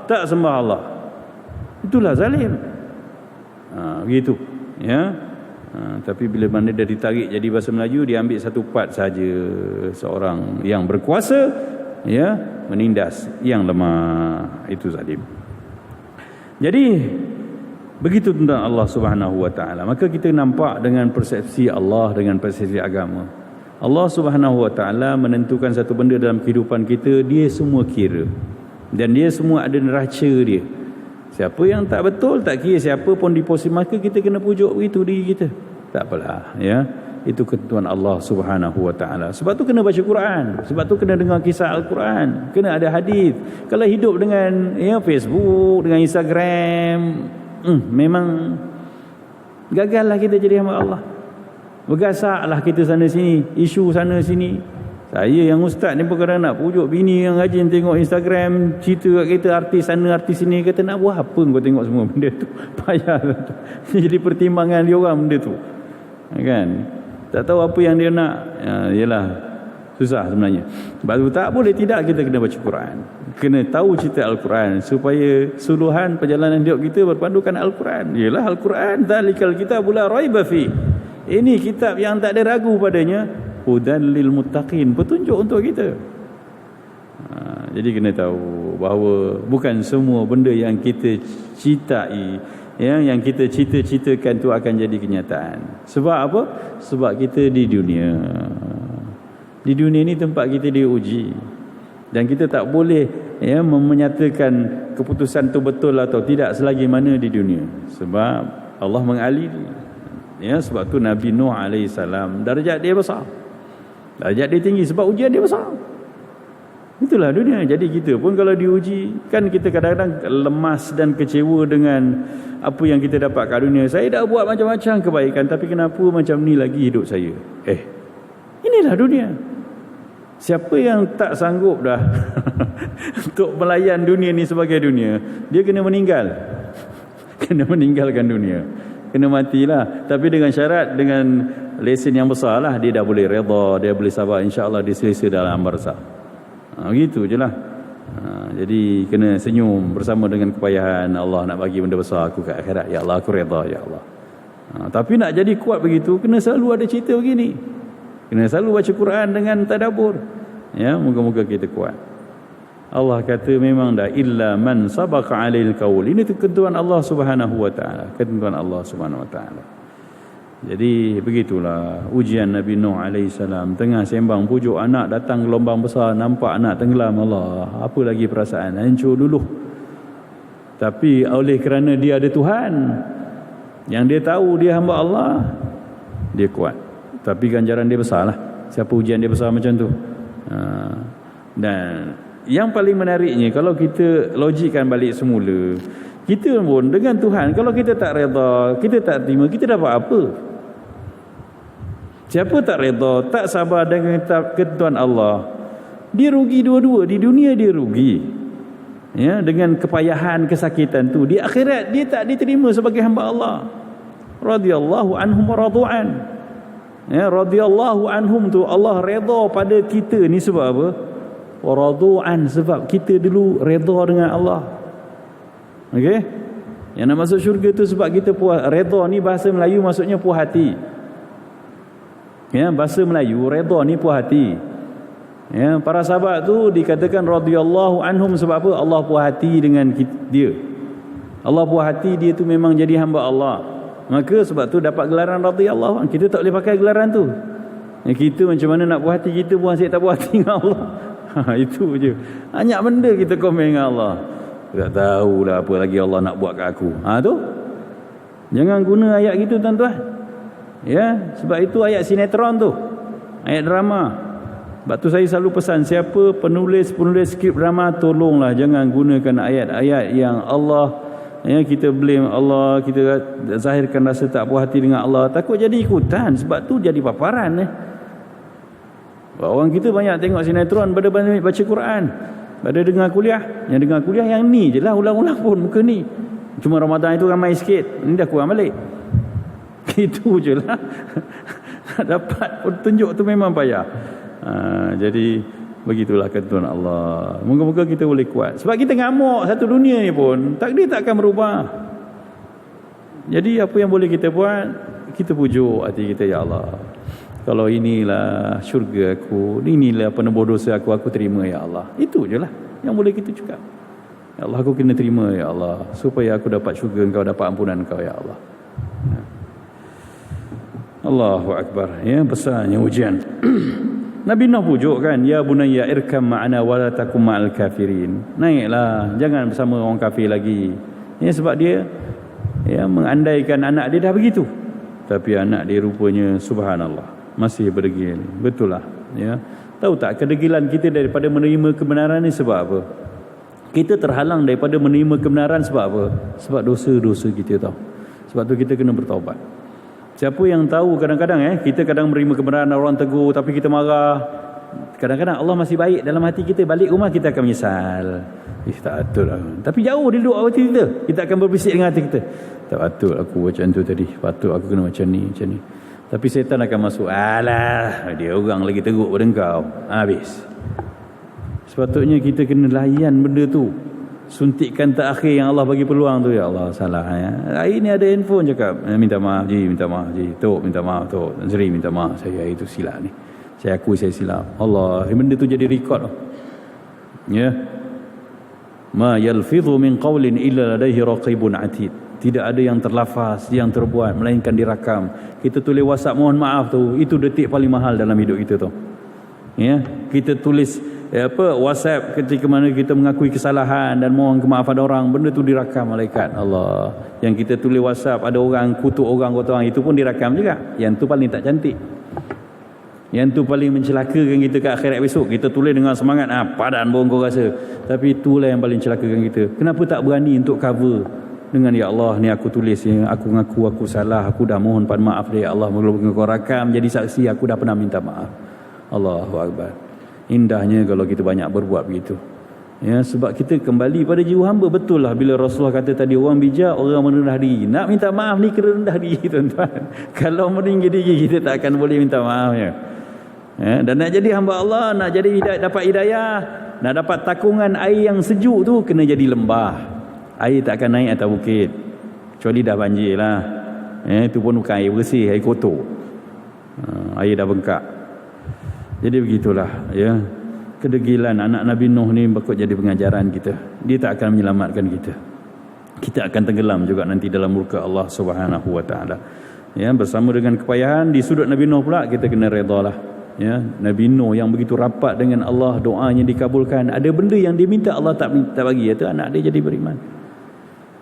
tak sembah Allah. Itulah zalim. Begitu. Ya. Tapi bila mana dia ditarik jadi bahasa Melayu, dia ambil satu part saja. Seorang yang berkuasa, ya, menindas yang lemah. Itu zalim. Jadi begitu tentang Allah Subhanahu wa taala. Maka kita nampak dengan persepsi Allah, dengan persepsi agama. Allah Subhanahu wa taala menentukan satu benda dalam kehidupan kita, dia semua kira. Dan dia semua ada neraca dia. Siapa yang tak betul, tak kira siapa pun di posisi, maka kita kena pujuk begitu diri kita. Tak apalah, ya. Itu ketentuan Allah Subhanahu wa taala. Sebab tu kena baca Quran, sebab tu kena dengar kisah Al-Quran, kena ada hadis. Kalau hidup dengan Facebook, dengan Instagram, memang gagallah kita jadi hamba Allah. Bergasaklah kita sana sini, isu sana sini. Saya yang ustaz ni pun kadang nak pujuk bini yang rajin tengok Instagram, cerita kat kita artis sana artis sini, kata nak buat apa kau tengok semua benda tu. Payahlah tu. Jadi pertimbangan dia orang benda tu. Kan? Tak tahu apa yang dia nak. Yalah, susah sebenarnya. Sebab tu tak boleh tidak kita kena baca Quran. Kena tahu cerita Al-Quran supaya suluhan perjalanan hidup kita berpandukan Al-Quran. Yalah Al-Quran, dzalikal kitabul la raiba fi. Ini kitab yang tak ada ragu padanya. Hudan lil muttaqin, petunjuk untuk kita. Jadi kena tahu bahawa bukan semua benda yang kita citai, yang kita cita-citakan tu akan jadi kenyataan. Sebab apa? Sebab kita di dunia. Di dunia ni tempat kita diuji. Dan kita tak boleh menyatakan keputusan tu betul atau tidak selagi mana di dunia. Sebab Allah mengaliri. Sebab tu Nabi Nuh AS darjat dia besar. Darjat dia tinggi sebab ujian dia besar. Itulah dunia. Jadi kita pun kalau diuji, kan kita kadang-kadang lemas dan kecewa dengan apa yang kita dapat kat dunia. Saya dah buat macam-macam kebaikan, tapi kenapa macam ni lagi hidup saya? Inilah dunia. Siapa yang tak sanggup dah untuk melayan dunia ni sebagai dunia, dia kena meninggal. Kena meninggalkan dunia. Kena matilah. Tapi dengan syarat, dengan lesen yang besar lah, dia dah boleh redha, dia boleh sabar, insya-Allah dia selesa dalam barzakh. Gitu je lah. Jadi kena senyum bersama dengan kepayahan. Allah nak bagi benda besar aku kat akhirat, ya Allah aku redha, ya Allah. Tapi nak jadi kuat begitu, kena selalu ada cerita begini, kena selalu baca Quran dengan tadabbur. Moga-moga kita kuat. Allah kata memang dah illa man sabaqa alail qaul. Ini ketentuan Allah Subhanahu wa taala, ketentuan Allah Subhanahu wa taala. Jadi begitulah ujian Nabi Nuh AS. Tengah sembang pujuk anak, datang gelombang besar, nampak anak tenggelam. Allah, apa lagi perasaan? Hancur dulu. Tapi oleh kerana dia ada Tuhan yang dia tahu dia hamba Allah, dia kuat. Tapi ganjaran dia besar lah. Siapa ujian dia besar macam tu. Dan yang paling menariknya, kalau kita logikkan balik semula, kita pun dengan Tuhan, kalau kita tak redha, kita tak terima, kita dapat apa? Siapa tak redha, tak sabar dengan ketentuan Allah, dia rugi dua-dua. Di dunia dia rugi, dengan kepayahan, kesakitan tu. Di akhirat dia tak diterima sebagai hamba Allah. Radhiyallahu anhum wa radu'an. Radhiyallahu anhum tu Allah redha pada kita ni sebab apa? Wa radu'an, sebab kita dulu redha dengan Allah. Okey? Yang nak masuk syurga tu sebab kita puas. Redha ni bahasa Melayu maksudnya puas hati. Bahasa Melayu redha ni puas hati. Para sahabat tu dikatakan radhiyallahu anhum sebab apa? Allah puas hati dengan dia. Allah puas hati dia tu memang jadi hamba Allah. Maka sebab tu dapat gelaran radhiyallahu anhu. Kita tak boleh pakai gelaran tu. Kita macam mana nak puas hati, kita pun asyik tak puas hati dengan Allah. Itu je. Banyak benda kita komen dengan Allah. Tak tahulah apa lagi Allah nak buat kat aku. Tu. Jangan guna ayat gitu tuan-tuan. Sebab itu ayat sinetron tu. Ayat drama. Sebab tu saya selalu pesan, siapa penulis skrip drama, tolonglah jangan gunakan ayat-ayat yang Allah ya, kita blame Allah, kita zahirkan rasa tak puas hati dengan Allah, takut jadi ikutan, sebab tu jadi paparan. Orang kita banyak tengok sinetron pada banyak baca Quran, pada dengar kuliah. Yang dengar kuliah yang ni je lah, ulang-ulang pun muka ni. Cuma Ramadan itu ramai sikit, ni dah kurang balik. Itu je lah. Dapat petunjuk tu memang payah. Jadi begitulah ketentuan Allah. Moga-moga kita boleh kuat. Sebab kita ngamuk satu dunia ni pun, takdir tak akan berubah. Jadi apa yang boleh kita buat, kita pujuk hati kita, ya Allah, kalau inilah syurga aku, inilah penebus dosa aku terima ya Allah. Itu je lah yang boleh kita cakap. Ya Allah, aku kena terima ya Allah, supaya aku dapat syurga Engkau, dapat ampunan Engkau ya Allah. Allahu Akbar. Ya, besarnya ujian. Nabi Nuh pujuk kan, ya bunayya irkam ma'ana wala takum ma'al kafirin. Naiklah, jangan bersama orang kafir lagi. Ya, sebab dia mengandaikan anak dia dah begitu. Tapi anak dia rupanya subhanallah masih berdegil. Betul lah, ya. Tahu tak kedegilan kita daripada menerima kebenaran ni sebab apa? Kita terhalang daripada menerima kebenaran sebab apa? Sebab dosa-dosa kita, tahu. Sebab tu kita kena bertaubat. Siapa yang tahu kadang-kadang kita kadang menerima kebenaran, orang tegur tapi kita marah. Kadang-kadang Allah masih baik dalam hati kita, balik rumah kita akan menyesal. Tak betul lah. Tapi jauh dia duduk hati kita. Kita akan berbisik dengan hati kita. Tak betul aku macam tu tadi. Patut aku kena macam ni, macam ni. Tapi syaitan akan masuk. Alah, dia orang lagi teruk pada engkau. Habis. Sepatutnya kita kena layan benda tu. Suntikan terakhir yang Allah bagi peluang tu, ya Allah, salah ya. Hari ni ada handphone cakap, minta maaf Ji, minta maaf Ji, Tok minta maaf, Tok Zri minta maaf, saya itu silap ni, saya akui saya silap. Allah, benda tu jadi record. Ya, ma yalfidhu min qawlin illa ladaihi raqibun atid. Tidak ada yang terlafaz, yang terbuat, melainkan dirakam. Kita tulis WhatsApp mohon maaf tu, itu detik paling mahal dalam hidup kita tu. Ya, kita tulis WhatsApp ketika mana kita mengakui kesalahan dan mohon kemaafan orang, benda tu dirakam malaikat Allah. Yang kita tulis WhatsApp ada orang kutuk orang, itu pun dirakam juga. Yang tu paling tak cantik, yang tu paling mencelakakan kita ke akhirat besok. Kita tulis dengan semangat, padan pun kau rasa, tapi itulah yang paling celakakan kita. Kenapa tak berani untuk cover dengan, ya Allah, ni aku tulis, aku ngaku aku salah, aku dah mohon pada maaf dia, ya Allah, moga-moga kau rakam jadi saksi aku dah pernah minta maaf. Allahu Akbar. Indahnya kalau kita banyak berbuat begitu. Ya, sebab kita kembali pada jiwa hamba. Betul lah bila Rasulullah kata tadi, orang bijak, orang merendah diri. Nak minta maaf ni kena rendah diri, tuan-tuan. Kalau meninggi diri, kita tak akan boleh minta maaf ya. Dan nak jadi hamba Allah, nak jadi dapat hidayah, nak dapat takungan air yang sejuk tu, kena jadi lembah. Air tak akan naik atas bukit, kecuali dah banjir lah. Itu pun bukan air bersih, air kotor. Air dah bengkak. Jadi begitulah ya. Kedegilan anak Nabi Nuh ni bakal jadi pengajaran kita. Dia tak akan menyelamatkan kita. Kita akan tenggelam juga nanti dalam murka Allah Subhanahu wa taala. Ya, bersama dengan kepayahan di sudut Nabi Nuh pula kita kena redalah. Ya, Nabi Nuh yang begitu rapat dengan Allah, doanya dikabulkan. Ada benda yang dia minta Allah tak bagi, iaitu anak dia jadi beriman.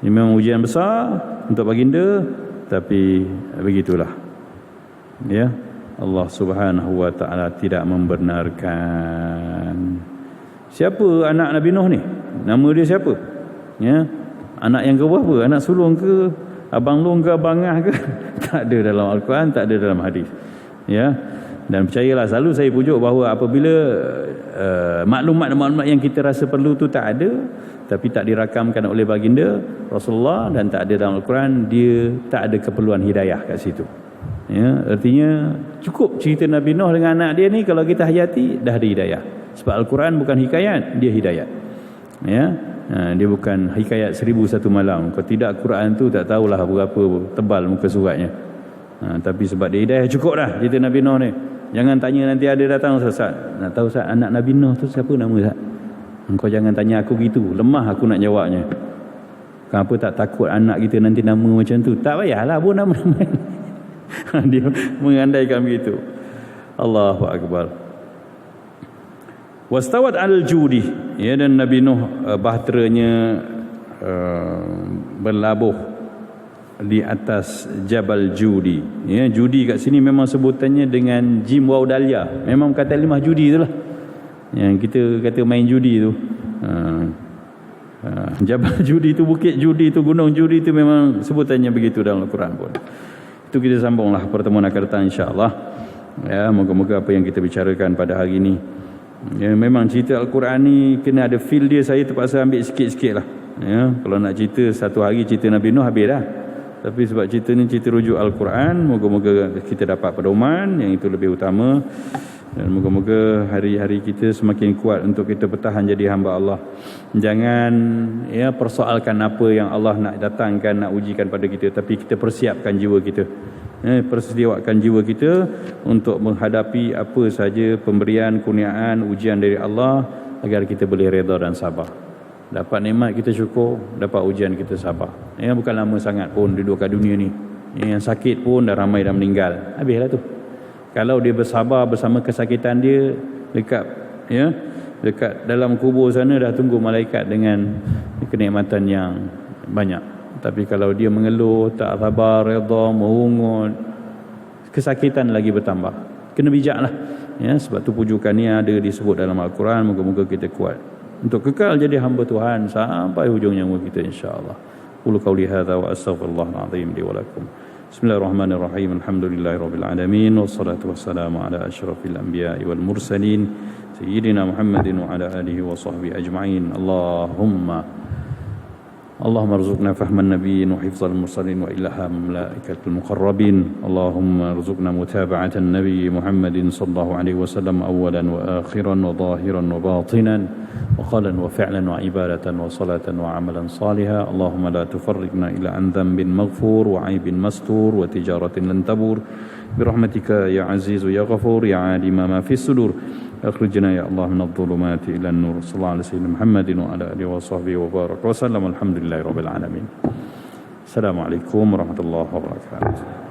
Ini memang ujian besar untuk baginda, tapi begitulah. Ya. Allah Subhanahu wa taala tidak membenarkan. Siapa anak Nabi Nuh ni? Nama dia siapa? Ya. Anak yang ke berapa? Anak sulung ke? Abang long ke abangah ke? Tak ada dalam Al-Quran, tak ada dalam hadis. Ya. Dan percayalah, selalu saya pujuk bahawa apabila maklumat-maklumat yang kita rasa perlu tu tak ada, tapi tak dirakamkan oleh baginda Rasulullah dan tak ada dalam Al-Quran, dia tak ada keperluan hidayah kat situ. Ya, artinya cukup cerita Nabi Nuh dengan anak dia ni, kalau kita hayati dah ada hidayah. Sebab Al-Quran bukan hikayat, dia hidayat. Ya, dia bukan hikayat 1001 malam. Kalau tidak, Quran tu tak tahulah berapa tebal muka suratnya. Tapi sebab dia hidayah, cukup dah cerita Nabi Nuh ni. Jangan tanya nanti ada datang, Ustaz, nak tahu Ustaz anak Nabi Nuh tu siapa nama Ustaz? Engkau jangan tanya aku gitu, lemah aku nak jawabnya. Kenapa tak takut anak kita nanti nama macam tu? Tak payahlah pun nama-nama. Dia mengandaikan begitu. Allahu Akbar. Wastawat al-judi, ya, dan Nabi Nuh bahteranya berlabuh di atas Jabal Judi. Ya, Judi kat sini memang sebutannya dengan jim waw dalia. Memang kata limah judi itulah. Yang kita kata main judi tu. Jabal judi itu, bukit judi itu, gunung judi itu, memang sebutannya begitu dalam Al-Quran pun. Itu kita sambunglah pertemuan akan datang insya-Allah. Ya, moga-moga apa yang kita bicarakan pada hari ini, ya, memang cerita Al-Quran ni kena ada feel dia. Saya terpaksa ambil sikit-sikit lah. Ya, kalau nak cerita satu hari cerita Nabi Nuh habis dah. Tapi sebab cerita ni cerita rujuk Al-Quran, moga-moga kita dapat pedoman, yang itu lebih utama. Dan moga-moga hari-hari kita semakin kuat untuk kita bertahan jadi hamba Allah. Jangan persoalkan apa yang Allah nak datangkan, nak ujikan pada kita, tapi kita persiapkan jiwa kita. Persediakan jiwa kita untuk menghadapi apa saja pemberian, kurniaan, ujian dari Allah, agar kita boleh redha dan sabar. Dapat nikmat kita syukur, dapat ujian kita sabar. Bukan lama sangat pun duduk kat dunia ni. Yang sakit pun dah ramai dah meninggal. Habislah tu. Kalau dia bersabar bersama kesakitan dia, dekat dalam kubur sana dah tunggu malaikat dengan kenikmatan yang banyak. Tapi kalau dia mengeluh, tak sabar, redha, merungut, kesakitan lagi bertambah. Kena bijaklah. Sebab tu pujukan ni ada disebut dalam Al-Quran. Moga-moga kita kuat untuk kekal jadi hamba Tuhan sampai hujung nyawa kita insya-Allah. Qul qawli hadza wa astaghfirullahal azim li wa lakum. Bismillahirrahmanirrahim. Alhamdulillahirabbil alamin wassalatu wassalamu ala asyrafil anbiya'i wal mursalin sayyidina Muhammadin wa ala alihi wa sahbihi ajma'in. اللهم ارزقنا فهم النبيين وحفظ المرسلين وإلهام الملائكة المقربين. اللهم ارزقنا متابعة النبي محمد صلى الله عليه وسلم أولا وآخرا وظاهرا وباطنا وقولا وفعلا وعبادة وصلاة وعملا صالحا. اللهم لا تفرقنا إلى عن ذنب مغفور وعيب مستور وتجارة لن تبور برحمتك يا عزيز يا غفور يا عالم ما في الصدور. أخرجنا يا الله من الظلمات إلى النور. صلى الله على سيدنا محمد وعلى آله وصحبه وبارك وسلم. الحمد لله رب العالمين. السلام عليكم ورحمة الله وبركاته.